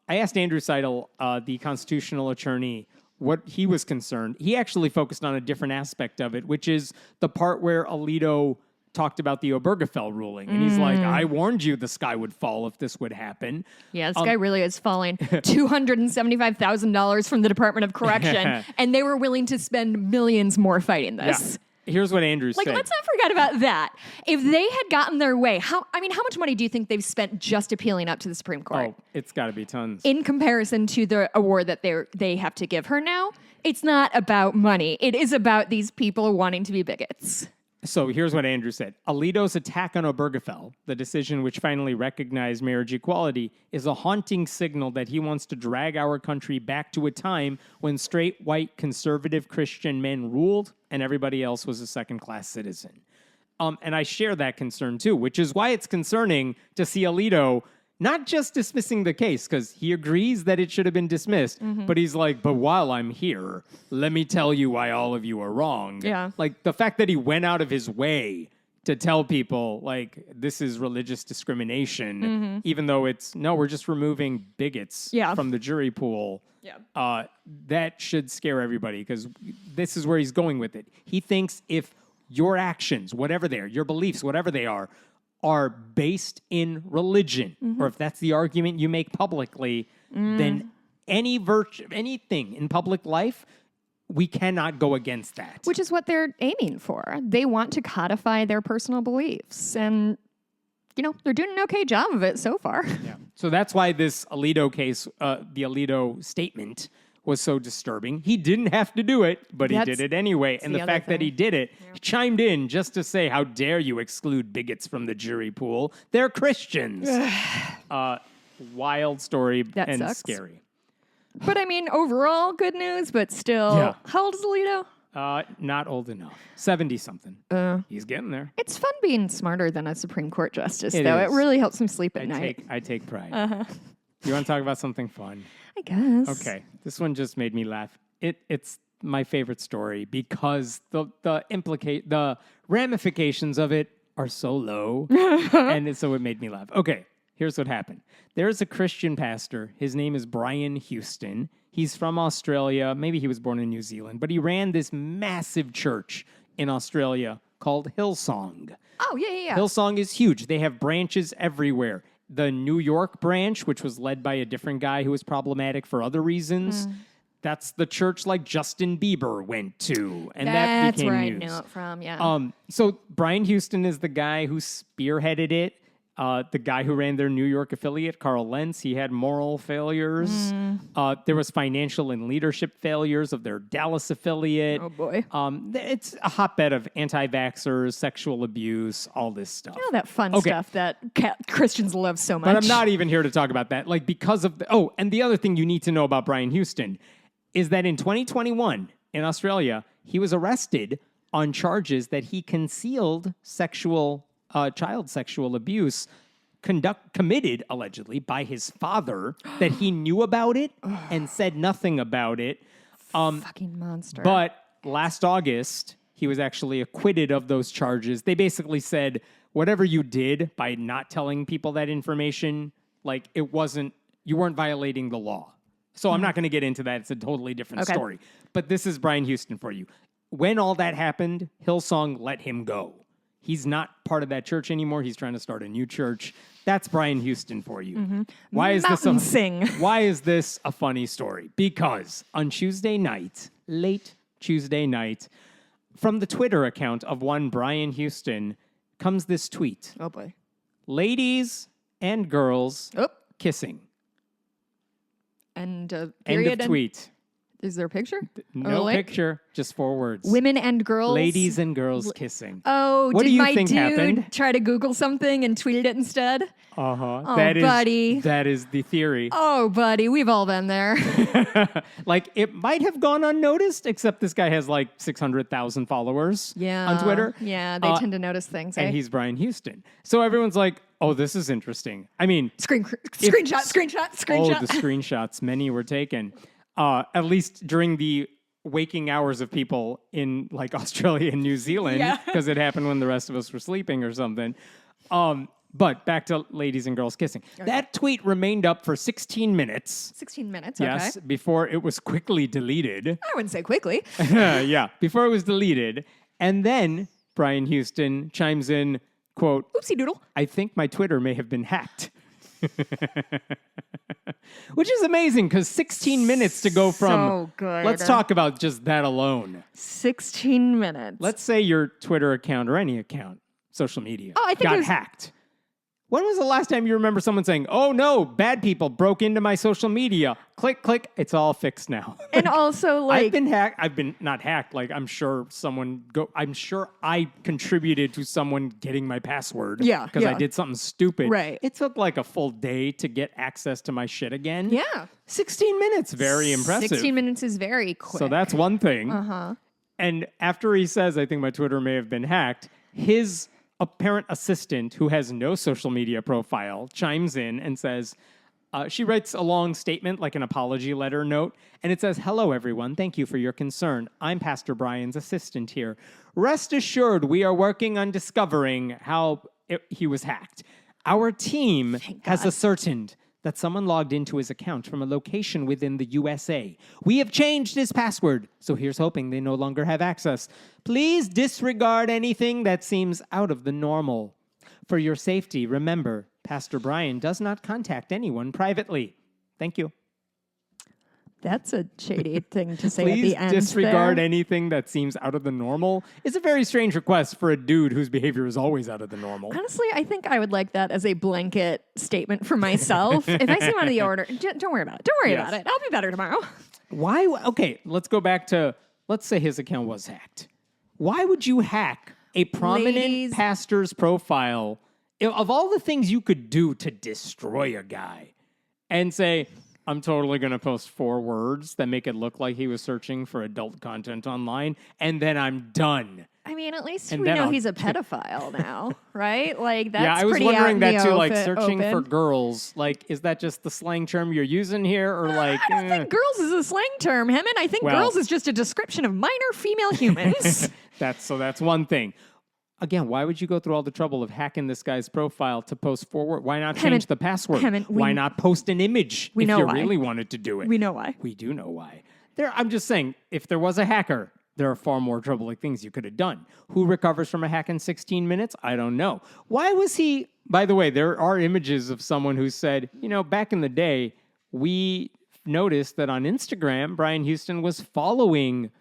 I asked Andrew Seidel, the constitutional attorney, what he was concerned. He actually focused on a different aspect of it, which is the part where Alito talked about the Obergefell ruling. And he's like, I warned you the sky would fall if this would happen. Yeah, this guy really is falling. $275,000 from the Department of Correction, and they were willing to spend millions more fighting this. Yeah. Here's what Andrew said. Let's not forget about that. If they had gotten their way, how much money do you think they've spent just appealing up to the Supreme Court? Oh, it's got to be tons. In comparison to the award that they have to give her now, it's not about money. It is about these people wanting to be bigots. So here's what Andrew said. Alito's attack on Obergefell, the decision which finally recognized marriage equality, is a haunting signal that he wants to drag our country back to a time when straight, white, conservative Christian men ruled and everybody else was a second-class citizen. And I share that concern too, which is why it's concerning to see Alito not just dismissing the case, because he agrees that it should have been dismissed, but he's like, but while I'm here, let me tell you why all of you are wrong. Yeah. Like, the fact that he went out of his way to tell people, like, this is religious discrimination, even though we're just removing bigots from the jury pool. Yeah. That should scare everybody, because this is where he's going with it. He thinks if your actions, whatever they are, your beliefs, whatever they are based in religion, or if that's the argument you make publicly, then anything in public life, we cannot go against that. Which is what they're aiming for. They want to codify their personal beliefs. And, they're doing an okay job of it so far. Yeah. So that's why this Alito case, the Alito statement, was so disturbing. He didn't have to do it, but he did it anyway. And the fact that he did it, he chimed in just to say, how dare you exclude bigots from the jury pool? They're Christians. Wild story and sucks. Scary. But I mean, overall, good news, but still, how old is Alito? Not old enough. 70-something. He's getting there. It's fun being smarter than a Supreme Court justice, though. Is. It really helps him sleep at night. I take pride. You want to talk about something fun? I guess. Okay. This one just made me laugh. It's my favorite story because the ramifications of it are so low. And so it made me laugh. Okay. Here's what happened. There's a Christian pastor. His name is Brian Houston. He's from Australia. Maybe he was born in New Zealand, but he ran this massive church in Australia called Hillsong. Oh, yeah. Hillsong is huge. They have branches everywhere. The New York branch, which was led by a different guy who was problematic for other reasons, that's the church like Justin Bieber went to. And that became news. That's where I knew it from, yeah. So Brian Houston is the guy who spearheaded it. The guy who ran their New York affiliate, Carl Lentz, he had moral failures. There was financial and leadership failures of their Dallas affiliate. Oh, boy. It's a hotbed of anti-vaxxers, sexual abuse, all this stuff. Oh, that fun stuff that Christians love so much. But I'm not even here to talk about that. Like, because of and the other thing you need to know about Brian Houston is that in 2021 in Australia, he was arrested on charges that he concealed child sexual abuse committed, allegedly, by his father, that he knew about it and said nothing about it. Fucking monster. But last August, he was actually acquitted of those charges. They basically said, whatever you did by not telling people that information, like, you weren't violating the law. So I'm not going to get into that. It's a totally different story. But this is Brian Houston for you. When all that happened, Hillsong let him go. He's not part of that church anymore. He's trying to start a new church. That's Brian Houston for you. Why is this a funny story? Because on Tuesday night, late Tuesday night, from the Twitter account of one Brian Houston comes this tweet. Oh, boy. Ladies and girls kissing. And period. End of tweet. Is there a picture? No picture, just 4 words. Women and girls. Ladies and girls kissing. Oh, what did do you my think dude happened? try to Google something and tweeted it instead? Uh-huh. Oh, buddy. That is the theory. Oh, buddy, we've all been there. Like, it might have gone unnoticed, except this guy has like 600,000 followers on Twitter. Yeah, they tend to notice things. And he's Brian Houston. So everyone's like, oh, this is interesting. I mean... Screenshot. Oh, the screenshots. Many were taken. At least during the waking hours of people in like Australia and New Zealand, because it happened when the rest of us were sleeping or something. But back to ladies and girls kissing. Okay. That tweet remained up for 16 minutes. 16 minutes, yes, before it was quickly deleted. I wouldn't say quickly. Yeah, before it was deleted. And then Brian Houston chimes in, quote, oopsie doodle. I think my Twitter may have been hacked. Which is amazing because 16 minutes to go from. So good. Let's talk about just that alone. 16 minutes. Let's say your Twitter account or any account, social media, got hacked. When was the last time you remember someone saying, oh no, bad people broke into my social media? Click, click, it's all fixed now. And also, like... I've been hacked. I've been not hacked. Like, I'm sure I contributed to someone getting my password. Yeah. Because I did something stupid. Right. It took like a full day to get access to my shit again. Yeah. 16 minutes. Very impressive. 16 minutes is very quick. So that's one thing. Uh-huh. And after he says, I think my Twitter may have been hacked, his apparent assistant, who has no social media profile, chimes in and says, she writes a long statement, like an apology letter note, and it says, hello, everyone. Thank you for your concern. I'm Pastor Brian's assistant here. Rest assured, we are working on discovering how he was hacked. Our team has ascertained that someone logged into his account from a location within the USA. We have changed his password, so here's hoping they no longer have access. Please disregard anything that seems out of the normal. For your safety, remember, Pastor Brian does not contact anyone privately. Thank you. That's a shady thing to say at the end. Please disregard anything that seems out of the normal. It's a very strange request for a dude whose behavior is always out of the normal. Honestly, I think I would like that as a blanket statement for myself. If I see one of the order, don't worry about it. Don't worry about it. I'll be better tomorrow. Why? Okay, let's go back to, let's say his account was hacked. Why would you hack a prominent pastor's profile of all the things you could do to destroy a guy and say, I'm totally going to post 4 words that make it look like he was searching for adult content online, and then I'm done. I mean, at least we know he's a pedophile now, right? Like, that's yeah, I was pretty wondering out in that the too, like searching open. for girls. Like, is that just the slang term you're using here? Or like, I don't think girls is a slang term, Hemant. I think girls is just a description of minor female humans. That's one thing. Again, why would you go through all the trouble of hacking this guy's profile to post forward? Why not change the password? Why not post an image if you really wanted to do it? We know why. We do know why. I'm just saying, if there was a hacker, there are far more troubling things you could have done. Who recovers from a hack in 16 minutes? I don't know. Why was he... By the way, there are images of someone who said, back in the day, we noticed that on Instagram, Brian Houston was following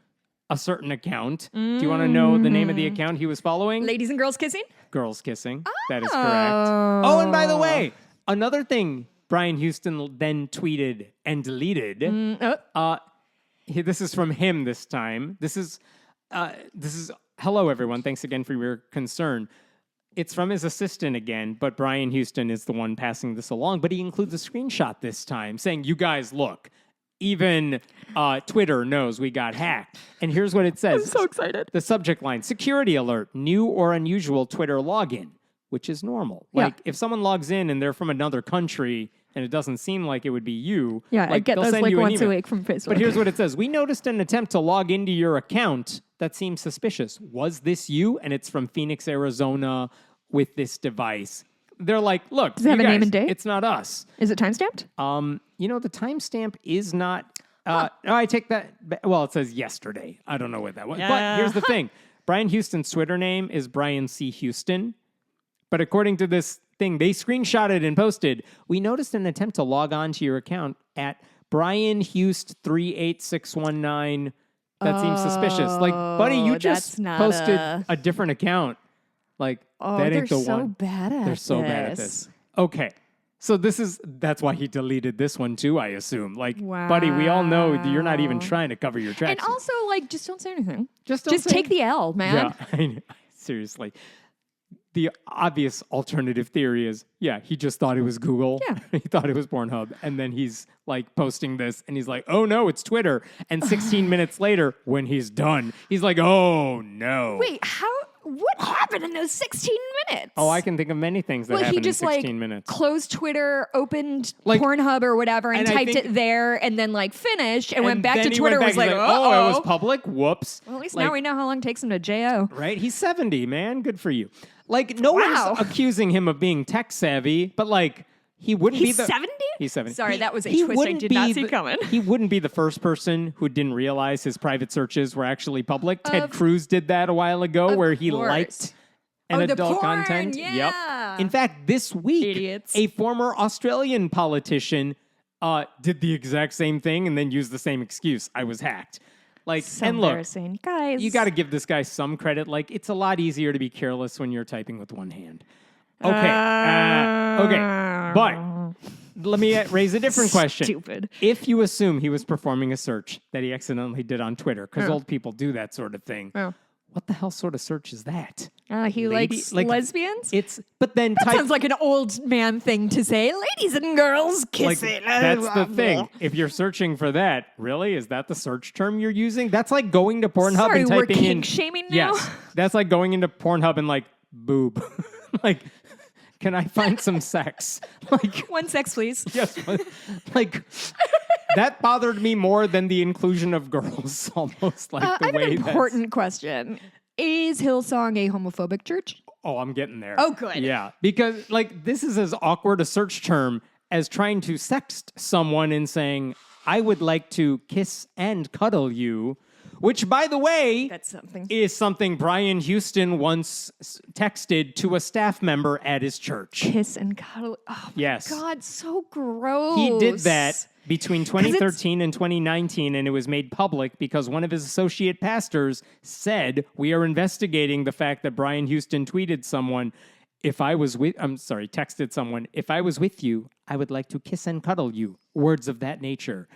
a certain account. Do you want to know the name of the account he was following? Ladies and Girls Kissing? Girls Kissing. That is correct. Oh, and by the way, another thing Brian Houston then tweeted and deleted. This is from him this time. This is, hello, everyone. Thanks again for your concern. It's from his assistant again, but Brian Houston is the one passing this along. But he includes a screenshot this time saying, you guys, look. Even Twitter knows we got hacked. And here's what it says. I'm so excited. The subject line, security alert, new or unusual Twitter login, which is normal. Like, if someone logs in and they're from another country and it doesn't seem like it would be you. Yeah, I get those like once a week from Facebook. But here's what it says. We noticed an attempt to log into your account that seems suspicious. Was this you? And it's from Phoenix, Arizona with this device. They're like, look, does it have a name and date? It's not us. Is it timestamped? The timestamp is not. No, I take that. Well, it says yesterday. I don't know what that was. Yeah. But here's the thing: Brian Houston's Twitter name is Brian C. Houston. But according to this thing, they screenshotted and posted. We noticed an attempt to log on to your account at Brian Hust 38619 That seems suspicious. Like, buddy, you just posted a different account. Like, that ain't the one. They're so bad at this. Okay. So that's why he deleted this one too, I assume. Like, buddy, we all know that you're not even trying to cover your tracks. And also, like, just don't say anything. Just take the L, man. Yeah, I know. Seriously. The obvious alternative theory is, he just thought it was Google. Yeah. He thought it was Pornhub. And then he's like posting this and he's like, oh no, it's Twitter. And 16 minutes later, when he's done, he's like, oh no. Wait, what happened in those 16 minutes? Oh, I can think of many things that happened in 16 minutes. Closed Twitter, opened Pornhub or whatever, and typed it there, and then finished, and went back to Twitter. Was like, oh, it was public. Whoops. Well, at least now we know how long it takes him to JO. Right? He's 70, man. Good for you. Like, no one's accusing him of being tech savvy, but he wouldn't be the... He's 70? He's 70. Sorry, that was a twist I did not see coming. He wouldn't be the first person who didn't realize his private searches were actually public. Ted Cruz did that a while ago, where he liked adult content. Yeah. Yep. In fact, this week, a former Australian politician did the exact same thing and then used the same excuse. I was hacked. And look, guys, you got to give this guy some credit. It's a lot easier to be careless when you're typing with one hand. Okay. But let me raise a different question. Stupid. If you assume he was performing a search that he accidentally did on Twitter, because old people do that sort of thing, what the hell sort of search is that? He likes lesbians? But then that sounds like an old man thing to say. Ladies and girls kissing. That's the thing. If you're searching for that, really? Is that the search term you're using? That's like going to Pornhub and typing we're kink shaming now? Yes. That's like going into Pornhub and boob. Can I find some sex? One sex, please. Yes. That bothered me more than the inclusion of girls, almost the way I have an important question. Is Hillsong a homophobic church? Oh, I'm getting there. Oh, good. Yeah, because this is as awkward a search term as trying to sext someone and saying, I would like to kiss and cuddle you, which, by the way, is something Brian Houston once texted to a staff member at his church. Kiss and cuddle. Oh, my God, so gross. He did that between 2013 and 2019, and it was made public because one of his associate pastors said, we are investigating the fact that Brian Houston texted someone, if I was with you, I would like to kiss and cuddle you. Words of that nature.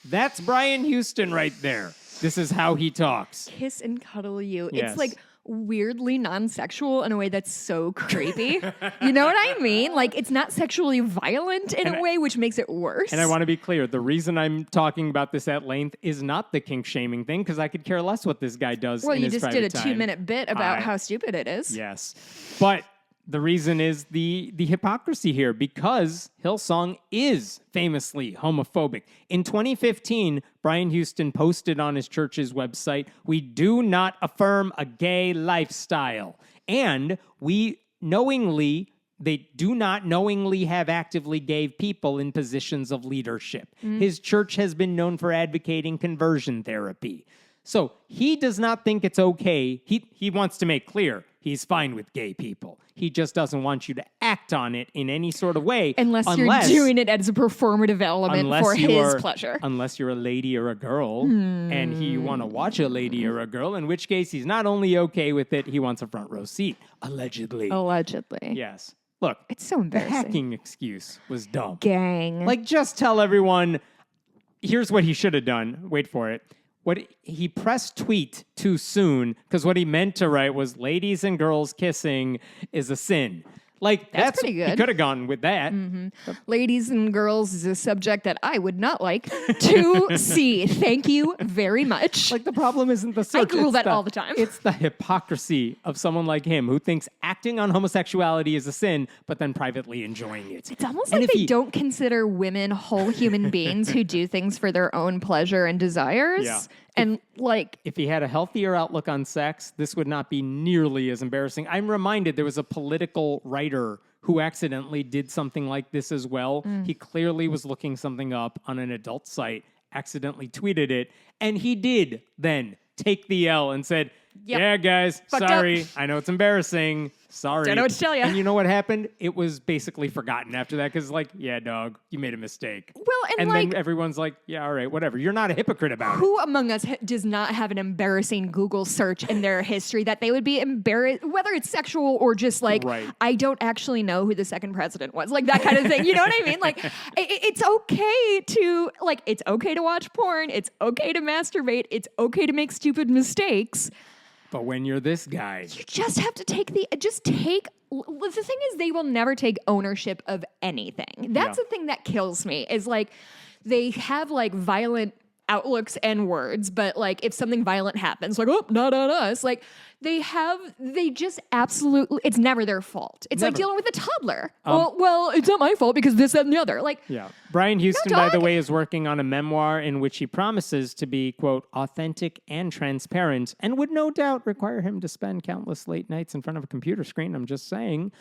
That's Brian Houston right there. This is how he talks. Kiss and cuddle you. Yes. It's weirdly non-sexual in a way that's so creepy. You know what I mean? It's not sexually violent in a way, which makes it worse. And I want to be clear. The reason I'm talking about this at length is not the kink shaming thing, because I could care less what this guy does in his private time. Well, you just did a 2-minute bit about how stupid it is. Yes. But the reason is the hypocrisy here, because Hillsong is famously homophobic. In 2015, Brian Houston posted on his church's website, we do not affirm a gay lifestyle. And they do not knowingly have actively gay people in positions of leadership. His church has been known for advocating conversion therapy. So he does not think it's okay. He wants to make clear he's fine with gay people. He just doesn't want you to act on it in any sort of way. Unless you're doing it as a performative element for his pleasure. Unless you're a lady or a girl and you want to watch a lady or a girl, in which case he's not only okay with it, he wants a front row seat. Allegedly. Yes. Look, it's so embarrassing. The hacking excuse was dumb. Gang. Just tell everyone, here's what he should have done. Wait for it. He pressed tweet too soon, because what he meant to write was ladies and girls kissing is a sin. That's pretty good. He could have gone with that. Mm-hmm. Ladies and girls is a subject that I would not like to see. Thank you very much. The problem isn't the search. I Google that all the time. It's the hypocrisy of someone like him who thinks acting on homosexuality is a sin, but then privately enjoying it. It's almost like they don't consider women whole human beings who do things for their own pleasure and desires. Yeah. And if he had a healthier outlook on sex, this would not be nearly as embarrassing. I'm reminded there was a political writer who accidentally did something like this as well. He clearly was looking something up on an adult site, accidentally tweeted it, and he did then take the L and said, Yeah, guys, Fucked sorry. up. I know it's embarrassing. Sorry. Don't know what to tell ya. And you know what happened? It was basically forgotten after that because, like, yeah, dog, you made a mistake. Well, and then like, everyone's like, yeah, all right, whatever. You're not a hypocrite about it. who among us does not have an embarrassing Google search in their history that they would be embarrassed, whether it's sexual or just like, Right. I don't actually know who the second president was, like that kind of thing. You know what I mean? Like, it's okay to it's okay to watch porn. It's okay to masturbate. It's okay to make stupid mistakes. But when you're this guy, You just have to take the thing is they will never take ownership of anything. That's the thing that kills me is like they have like violent outlooks and words, but like if something violent happens, like, oh, not on us, like they just absolutely, it's never their fault. It's like dealing with a toddler. Well, it's not my fault because this, that, and the other. Like, yeah. Brian Houston, by the way, is working on a memoir in which he promises to be, quote, authentic and transparent, and would no doubt require him to spend countless late nights in front of a computer screen. I'm just saying.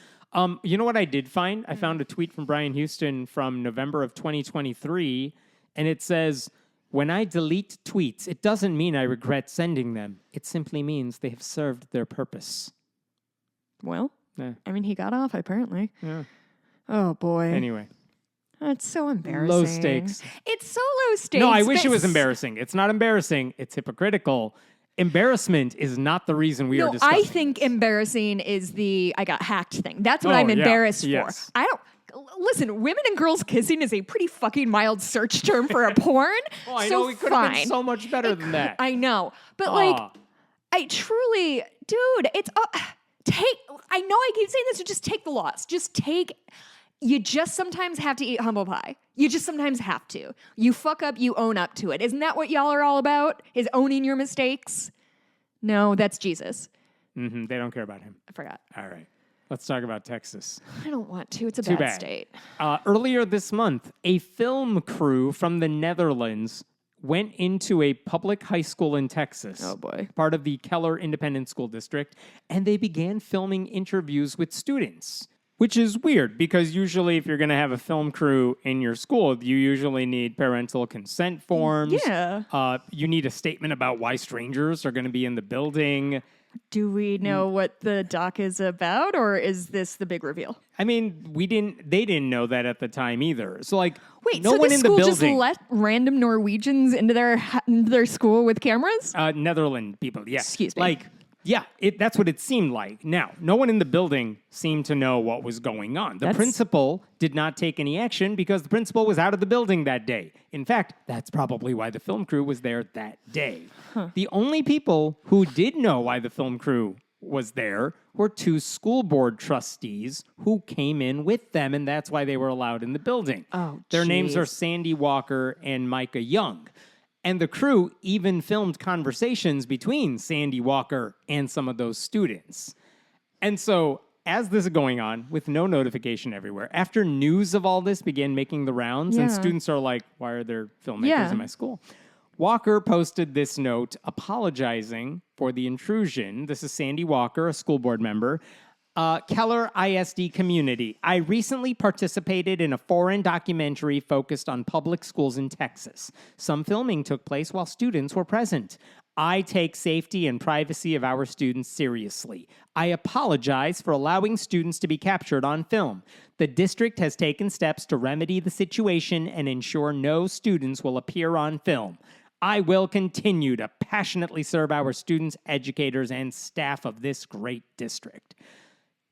You know what I did find? I found a tweet from Brian Houston from November of 2023, and it says, when I delete tweets, it doesn't mean I regret sending them. It simply means they have served their purpose. well, Yeah. I mean, he got off apparently. Yeah. Oh boy. Anyway. That's so embarrassing. Low stakes. It's so low stakes. No, I wish it was embarrassing. It's not embarrassing. It's hypocritical. Embarrassment is not the reason we are discussing. I think embarrassing is the I got hacked thing. That's what I'm embarrassed for. I don't. Listen, women and girls kissing is a pretty fucking mild search term for a porn. Oh, I so know. It could have been so much better than that. I know. But like, I truly, dude, it's, I know I keep saying this, so just take the loss. You just sometimes have to eat humble pie. You just sometimes have to. You fuck up, you own up to it. Isn't that what y'all are all about? Is owning your mistakes? No, that's Jesus. Mm-hmm. They don't care about him. I forgot. All right. Let's talk about Texas. I don't want to. It's a Too bad bad. state. Earlier this month, a film crew from the Netherlands went into a public high school in Texas. Oh, boy. Part of the Keller Independent School District. And they began filming interviews with students. Which is weird because usually if you're going to have a film crew in your school, you usually need parental consent forms. Yeah. You need a statement about why strangers are going to be in the building. Do we know what the doc is about, or is this the big reveal? I mean, they didn't know that at the time either. So like, Wait, no so one the in school the just building. let random Norwegians into their school with cameras? Netherlands people, yeah. Excuse me. Like, yeah, that's what it seemed like. Now, no one in the building seemed to know what was going on. The principal did not take any action because the principal was out of the building that day. In fact, that's probably why the film crew was there that day. The only people who did know why the film crew was there were two school board trustees who came in with them, and that's why they were allowed in the building. Oh, Their names are geez. Sandy Walker and Micah Young. And the crew even filmed conversations between Sandy Walker and some of those students. And so, as this is going on, with no notification everywhere, after news of all this began making the rounds, and students are like, why are there filmmakers in my school? Walker posted this note apologizing for the intrusion. This is Sandy Walker, a school board member. Keller ISD community. I recently participated in a foreign documentary focused on public schools in Texas. Some filming took place while students were present. I take safety and privacy of our students seriously. I apologize for allowing students to be captured on film. The district has taken steps to remedy the situation and ensure no students will appear on film. I will continue to passionately serve our students, educators, and staff of this great district.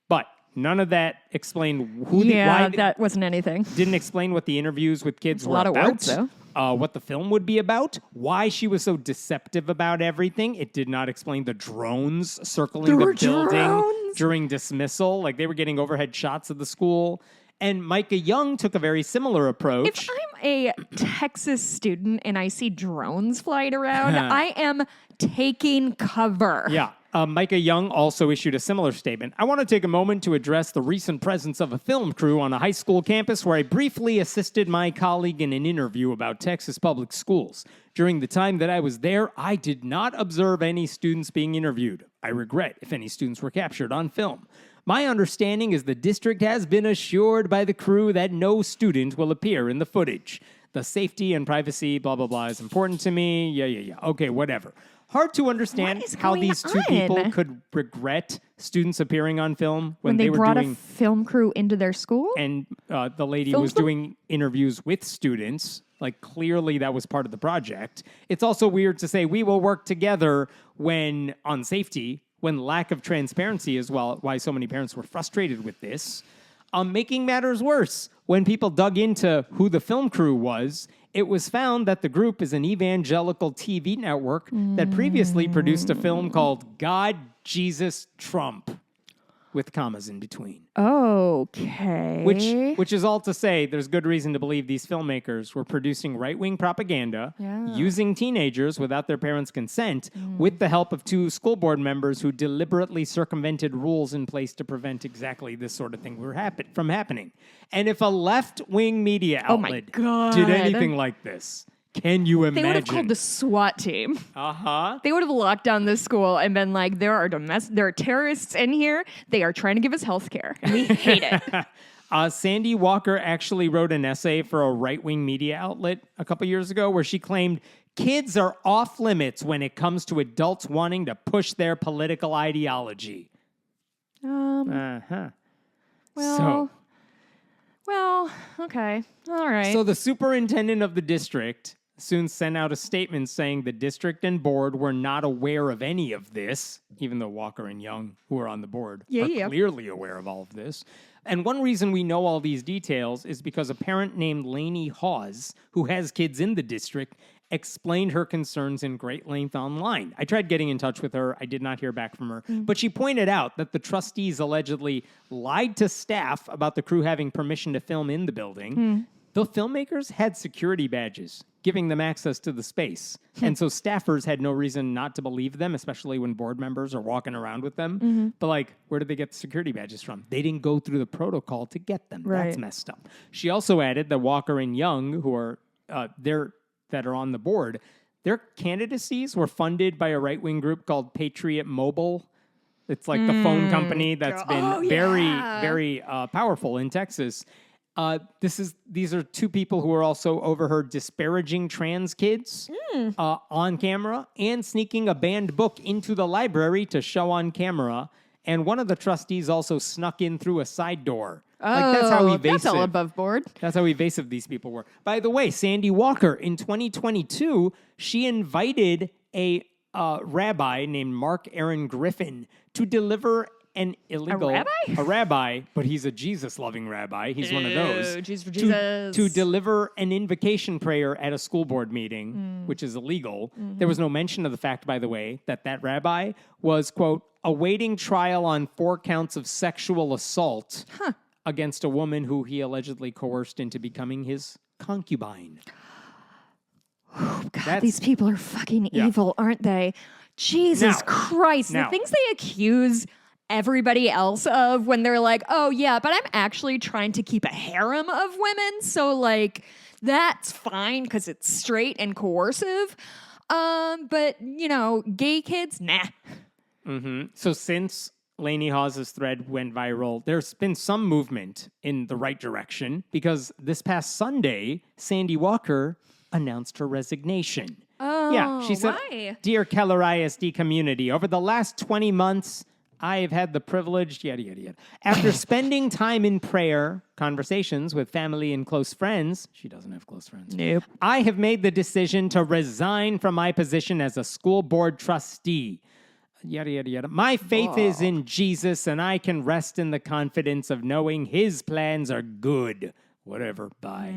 But none of that explained why that wasn't anything. didn't explain what the interviews with kids were a lot about. of words, though. What the film would be about, why she was so deceptive about everything. It did not explain the drones circling the building during dismissal. Like they were getting overhead shots of the school. And Micah Young took a very similar approach. If I'm a Texas student and I see drones flying around, I am taking cover. Yeah. Micah Young also issued a similar statement. I want to take a moment to address the recent presence of a film crew on a high school campus where I briefly assisted my colleague in an interview about Texas public schools. During the time that I was there, I did not observe any students being interviewed. I regret if any students were captured on film. My understanding is the district has been assured by the crew that no student will appear in the footage. The safety and privacy, blah, blah, blah, is important to me. Yeah. Okay, whatever. Hard to understand how these two people could regret students appearing on film when they were brought doing a film crew into their school. And the lady was doing interviews with students. Like, clearly that was part of the project. It's also weird to say we will work together when on safety, when lack of transparency is why so many parents were frustrated with this. Making matters worse, when people dug into who the film crew was, it was found that the group is an evangelical TV network that previously produced a film called God, Jesus, Trump, with commas in between. Okay. Which is all to say, there's good reason to believe these filmmakers were producing right-wing propaganda, using teenagers without their parents' consent, with the help of two school board members who deliberately circumvented rules in place to prevent exactly this sort of thing from happening. And if a left-wing media outlet did anything like this, can you imagine? They would have called the SWAT team. Uh-huh. They would have locked down this school and been like, there are terrorists in here. They are trying to give us health care. And we hate it. Sandy Walker actually wrote an essay for a right-wing media outlet a couple years ago where she claimed kids are off limits when it comes to adults wanting to push their political ideology. Well, okay. All right. So the superintendent of the district soon sent out a statement saying the district and board were not aware of any of this, even though Walker and Young, who are on the board, are clearly aware of all of this. And one reason we know all these details is because a parent named Lainey Hawes, who has kids in the district, explained her concerns in great length online. I tried getting in touch with her. I did not hear back from her. But she pointed out that the trustees allegedly lied to staff about the crew having permission to film in the building. The filmmakers had security badges giving them access to the space. And so staffers had no reason not to believe them, especially when board members are walking around with them. But like, where did they get the security badges from? They didn't go through the protocol to get them. Right. That's messed up. She also added that Walker and Young, who are that are on the board, their candidacies were funded by a right-wing group called Patriot Mobile. It's like the phone company that's been very powerful in Texas. These are two people who are also overheard disparaging trans kids on camera and sneaking a banned book into the library to show on camera. And one of the trustees also snuck in through a side door. That's how evasive. That's all above board. That's how evasive these people were. By the way, Sandy Walker, in 2022, she invited a rabbi named Mark Aaron Griffin to deliver an illegal... A rabbi, but he's a Jesus-loving rabbi. He's one of those. Jesus for Jesus. To deliver an invocation prayer at a school board meeting, which is illegal. There was no mention of the fact, by the way, that rabbi was, quote, awaiting trial on 4 counts of sexual assault against a woman who he allegedly coerced into becoming his concubine. Oh, God, these people are fucking evil, aren't they? Jesus Christ. The things they accuse everybody else of when they're like, oh, yeah, but I'm actually trying to keep a harem of women. So, like, that's fine because it's straight and coercive. But, you know, gay kids, nah. So since Lainey Hawes' thread went viral, there's been some movement in the right direction because this past Sunday, Sandy Walker announced her resignation. Oh, yeah, she said, why? Dear Keller ISD community, over the last 20 months, I have had the privilege, yada, yada, yada. After spending time in prayer, conversations with family and close friends, she doesn't have close friends. Nope. I have made the decision to resign from my position as a school board trustee. Yada, yada, yada. My faith is in Jesus, and I can rest in the confidence of knowing his plans are good. Whatever, bye.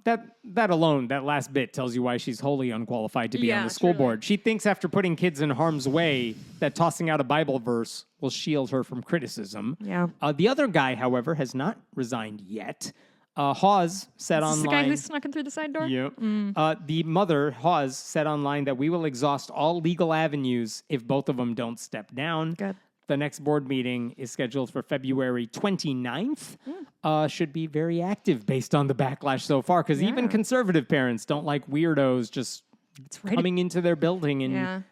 That alone, that last bit tells you why she's wholly unqualified to be on the school board. She thinks after putting kids in harm's way that tossing out a Bible verse will shield her from criticism. Yeah. The other guy, however, has not resigned yet. Hawes said online... the guy who snuck in through the side door? Yep. The mother, Hawes, said online that we will exhaust all legal avenues if both of them don't step down. Good. The next board meeting is scheduled for February 29th. Should be very active based on the backlash so far, because even conservative parents don't like weirdos just coming into their building and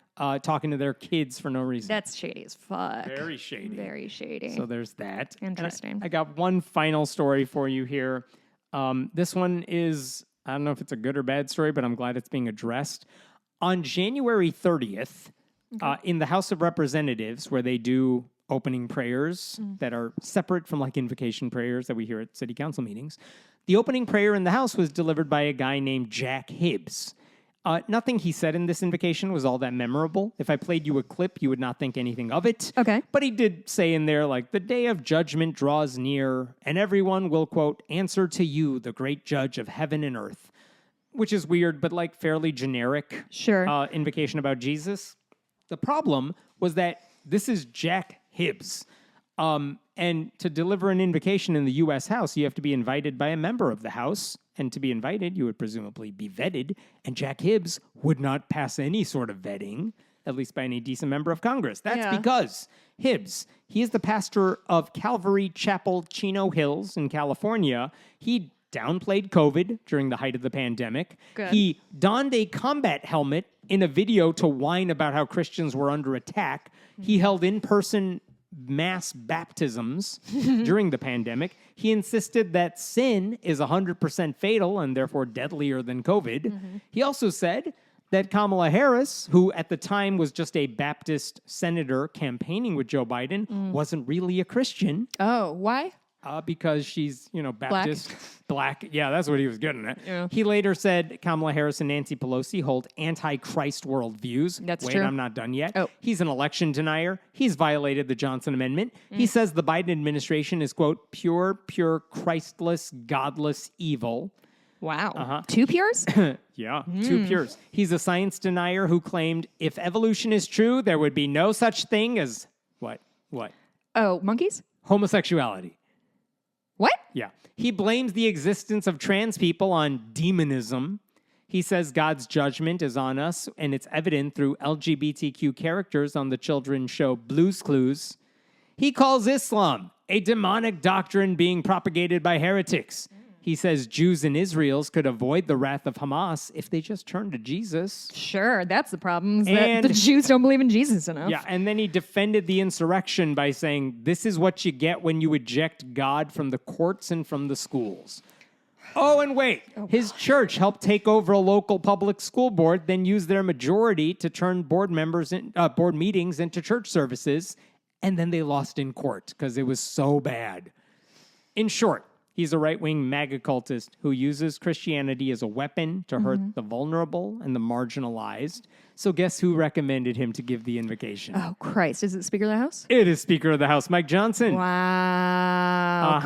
talking to their kids for no reason. That's shady as fuck. Very shady. Very shady. So there's that. Interesting. I got one final story for you here. This one is, I don't know if it's a good or bad story, but I'm glad it's being addressed. On January 30th, in the House of Representatives, where they do opening prayers that are separate from like invocation prayers that we hear at city council meetings, the opening prayer in the House was delivered by a guy named Jack Hibbs. Nothing he said in this invocation was all that memorable. If I played you a clip, you would not think anything of it. Okay. But he did say in there, like, the day of judgment draws near, and everyone will, quote, answer to you, the great judge of heaven and earth, which is weird, but like fairly generic invocation about Jesus. The problem was that this is Jack Hibbs. And to deliver an invocation in the U.S. House, you have to be invited by a member of the House. And to be invited, you would presumably be vetted. And Jack Hibbs would not pass any sort of vetting, at least by any decent member of Congress. That's because Hibbs, he is the pastor of Calvary Chapel, Chino Hills in California. He downplayed COVID during the height of the pandemic. Good. He donned a combat helmet in a video to whine about how Christians were under attack. He held in-person mass baptisms during the pandemic. He insisted that sin is 100% fatal and therefore deadlier than COVID. He also said that Kamala Harris, who at the time was just a Baptist senator campaigning with Joe Biden, wasn't really a Christian. Oh, why? Because she's, Baptist, black. Yeah, that's what he was getting at. Yeah. He later said Kamala Harris and Nancy Pelosi hold anti-Christ worldviews. That's Wait, true. I'm not done yet. Oh. He's an election denier. He's violated the Johnson Amendment. He says the Biden administration is, quote, pure, Christless, godless evil. Wow. Two pures? Yeah, two pures. He's a science denier who claimed if evolution is true, there would be no such thing as what? Oh, monkeys? Homosexuality. What? Yeah. He blames the existence of trans people on demonism. He says God's judgment is on us, and it's evident through LGBTQ characters on the children's show Blue's Clues. He calls Islam a demonic doctrine being propagated by heretics. He says Jews and Israelis could avoid the wrath of Hamas if they just turned to Jesus. Sure, that's the problem, is that the Jews don't believe in Jesus enough. Yeah, and then he defended the insurrection by saying, this is what you get when you eject God from the courts and from the schools. Oh, and wait, his church helped take over a local public school board, then use their majority to turn board meetings into church services, and then they lost in court because it was so bad. In short, he's a right-wing MAGA cultist who uses Christianity as a weapon to hurt the vulnerable and the marginalized. So guess who recommended him to give the invocation? Oh, Christ. Is it Speaker of the House? It is Speaker of the House, Mike Johnson. Wow.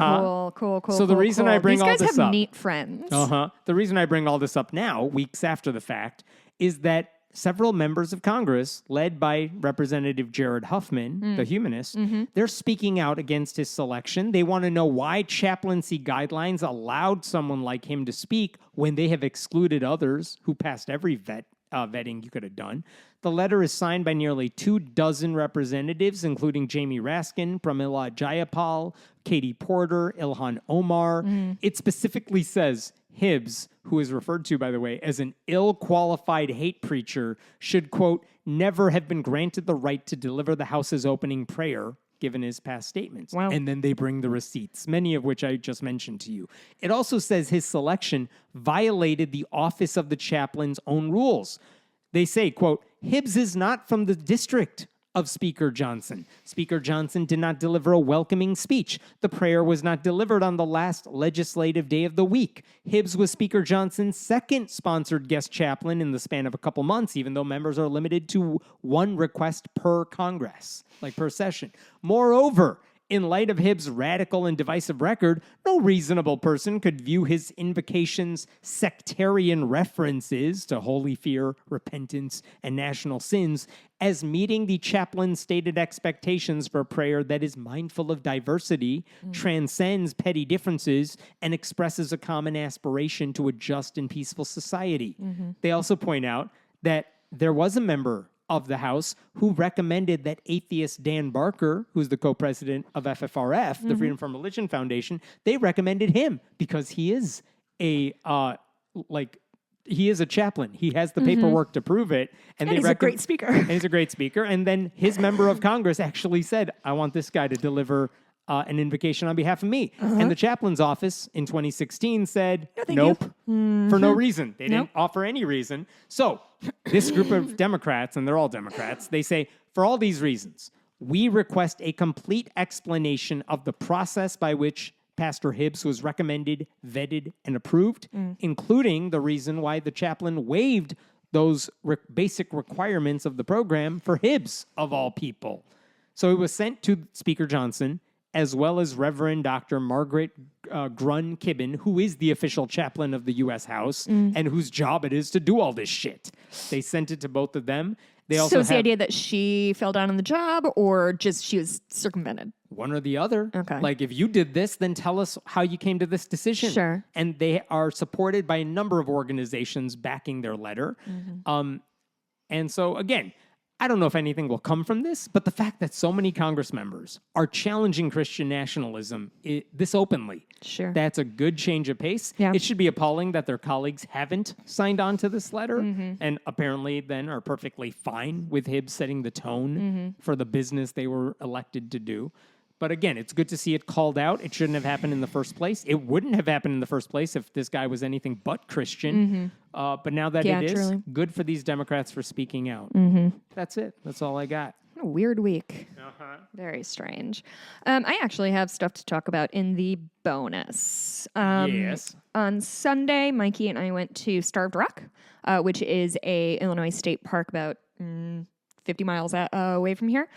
Cool. So the reason I bring all this up... These guys have neat friends. The reason I bring all this up now, weeks after the fact, is that several members of Congress, led by Representative Jared Huffman, the humanist, they're speaking out against his selection. They want to know why chaplaincy guidelines allowed someone like him to speak when they have excluded others who passed every vetting you could have done. The letter is signed by nearly 24 representatives, including Jamie Raskin, Pramila Jayapal, Katie Porter, Ilhan Omar. It specifically says Hibbs, who is referred to, by the way, as an ill-qualified hate preacher, should, quote, never have been granted the right to deliver the House's opening prayer, given his past statements. Wow. And then they bring the receipts, many of which I just mentioned to you. It also says his selection violated the office of the chaplain's own rules. They say, quote, Hibbs is not from the district of Speaker Johnson. Speaker Johnson did not deliver a welcoming speech. The prayer was not delivered on the last legislative day of the week. Hibbs was Speaker Johnson's second sponsored guest chaplain in the span of a couple months, even though members are limited to one request per Congress, like per session. Moreover, in light of Hibbs' radical and divisive record, no reasonable person could view his invocation's sectarian references to holy fear, repentance, and national sins as meeting the chaplain's stated expectations for a prayer that is mindful of diversity, transcends petty differences, and expresses a common aspiration to a just and peaceful society. They also point out that there was a member of the House who recommended that atheist Dan Barker, who's the co-president of FFRF, the Freedom from Religion Foundation, they recommended him because he is a chaplain. He has the paperwork to prove it. And he's a great speaker. And he's a great speaker. And then his member of Congress actually said, I want this guy to deliver an invocation on behalf of me. And the chaplain's office in 2016 said, nope, for no reason. They didn't offer any reason. So this group of Democrats, and they're all Democrats, they say, for all these reasons, we request a complete explanation of the process by which Pastor Hibbs was recommended, vetted, and approved, including the reason why the chaplain waived those basic requirements of the program for Hibbs, of all people. So it was sent to Speaker Johnson, as well as Reverend Dr. Margaret Grun Kibben, who is the official chaplain of the U.S. House, and whose job it is to do all this shit. They sent it to both of them. They also so it's the idea that she fell down on the job, or just she was circumvented? One or the other. Okay. Like, if you did this, then tell us how you came to this decision. Sure. And they are supported by a number of organizations backing their letter. And so, again, I don't know if anything will come from this, but the fact that so many Congress members are challenging Christian nationalism this openly, that's a good change of pace. Yeah. It should be appalling that their colleagues haven't signed on to this letter and apparently then are perfectly fine with Hibbs setting the tone for the business they were elected to do. But again, it's good to see it called out. It shouldn't have happened in the first place. It wouldn't have happened in the first place if this guy was anything but Christian. But now that it is, truly. good for these Democrats for speaking out. That's it. That's all I got. What a weird week. Very strange. I actually have stuff to talk about in the bonus. Yes. On Sunday, Mikey and I went to Starved Rock, which is a Illinois state park about 50 miles away from here.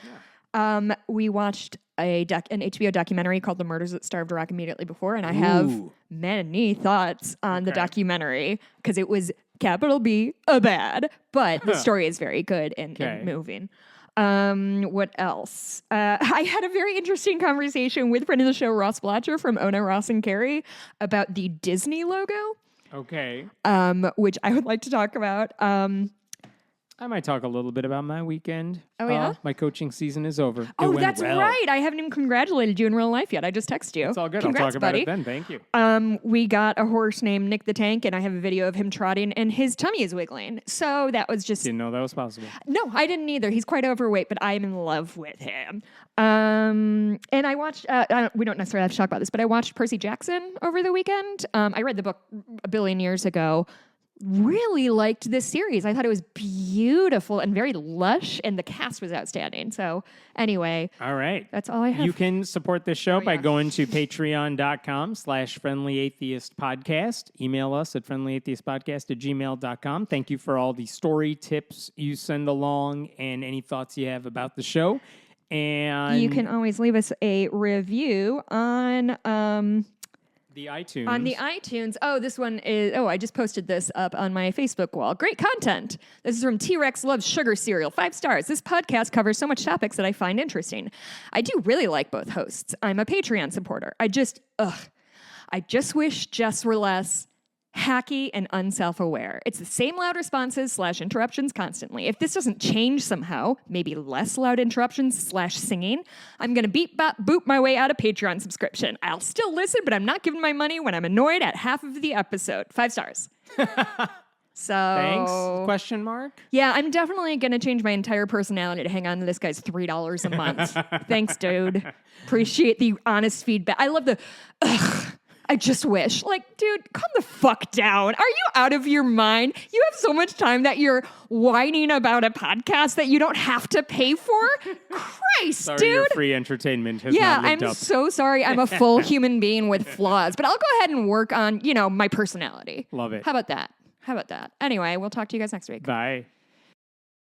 We watched an HBO documentary called The Murders at Starved Rock immediately before, and I have many thoughts on the documentary because it was capital B, bad, but the story is very good and moving. What else? I had a very interesting conversation with friend of the show, Ross Blotcher from Ona, Ross and Carrie, about the Disney logo. Okay. Which I would like to talk about. I might talk a little bit about my weekend. Oh, yeah? My coaching season is over. Oh, that's right. I haven't even congratulated you in real life yet. I just texted you. It's all good. Congrats, I'll talk about buddy. it then. Thank you. We got a horse named Nick the Tank, and I have a video of him trotting, and his tummy is wiggling. So that was just... Didn't know that was possible. No, I didn't either. He's quite overweight, but I am in love with him. And I watched... we don't necessarily have to talk about this, but I watched Percy Jackson over the weekend. I read the book a billion years ago. Really liked this series. I thought it was beautiful and very lush, and the cast was outstanding. So anyway, all right, that's all I have. You can support this show by going to patreon.com/friendlyatheistpodcast. Email us at friendlyatheistpodcast@gmail.com. Thank you for all the story tips you send along and any thoughts you have about the show. And you can always leave us a review on the iTunes. On the iTunes. Oh, this one is... Oh, I just posted this up on my Facebook wall. Great content. This is from T-Rex Loves Sugar Cereal. 5 stars. This podcast covers so much topics that I find interesting. I do really like both hosts. I'm a Patreon supporter. I just wish Jess were less hacky and unself-aware. It's the same loud responses / interruptions constantly. If this doesn't change somehow, maybe less loud interruptions / singing, I'm going to beep bop boop my way out of Patreon subscription. I'll still listen, but I'm not giving my money when I'm annoyed at half of the episode. 5 stars. So thanks? Question mark? Yeah, I'm definitely going to change my entire personality to hang on to this guy's $3 a month. Thanks, dude. Appreciate the honest feedback. I love the I just wish. Like, dude, calm the fuck down. Are you out of your mind? You have so much time that you're whining about a podcast that you don't have to pay for? Christ, sorry, dude. Your free entertainment has not lived I'm up. so sorry. I'm a full human being with flaws. But I'll go ahead and work on, my personality. Love it. How about that? Anyway, we'll talk to you guys next week. Bye.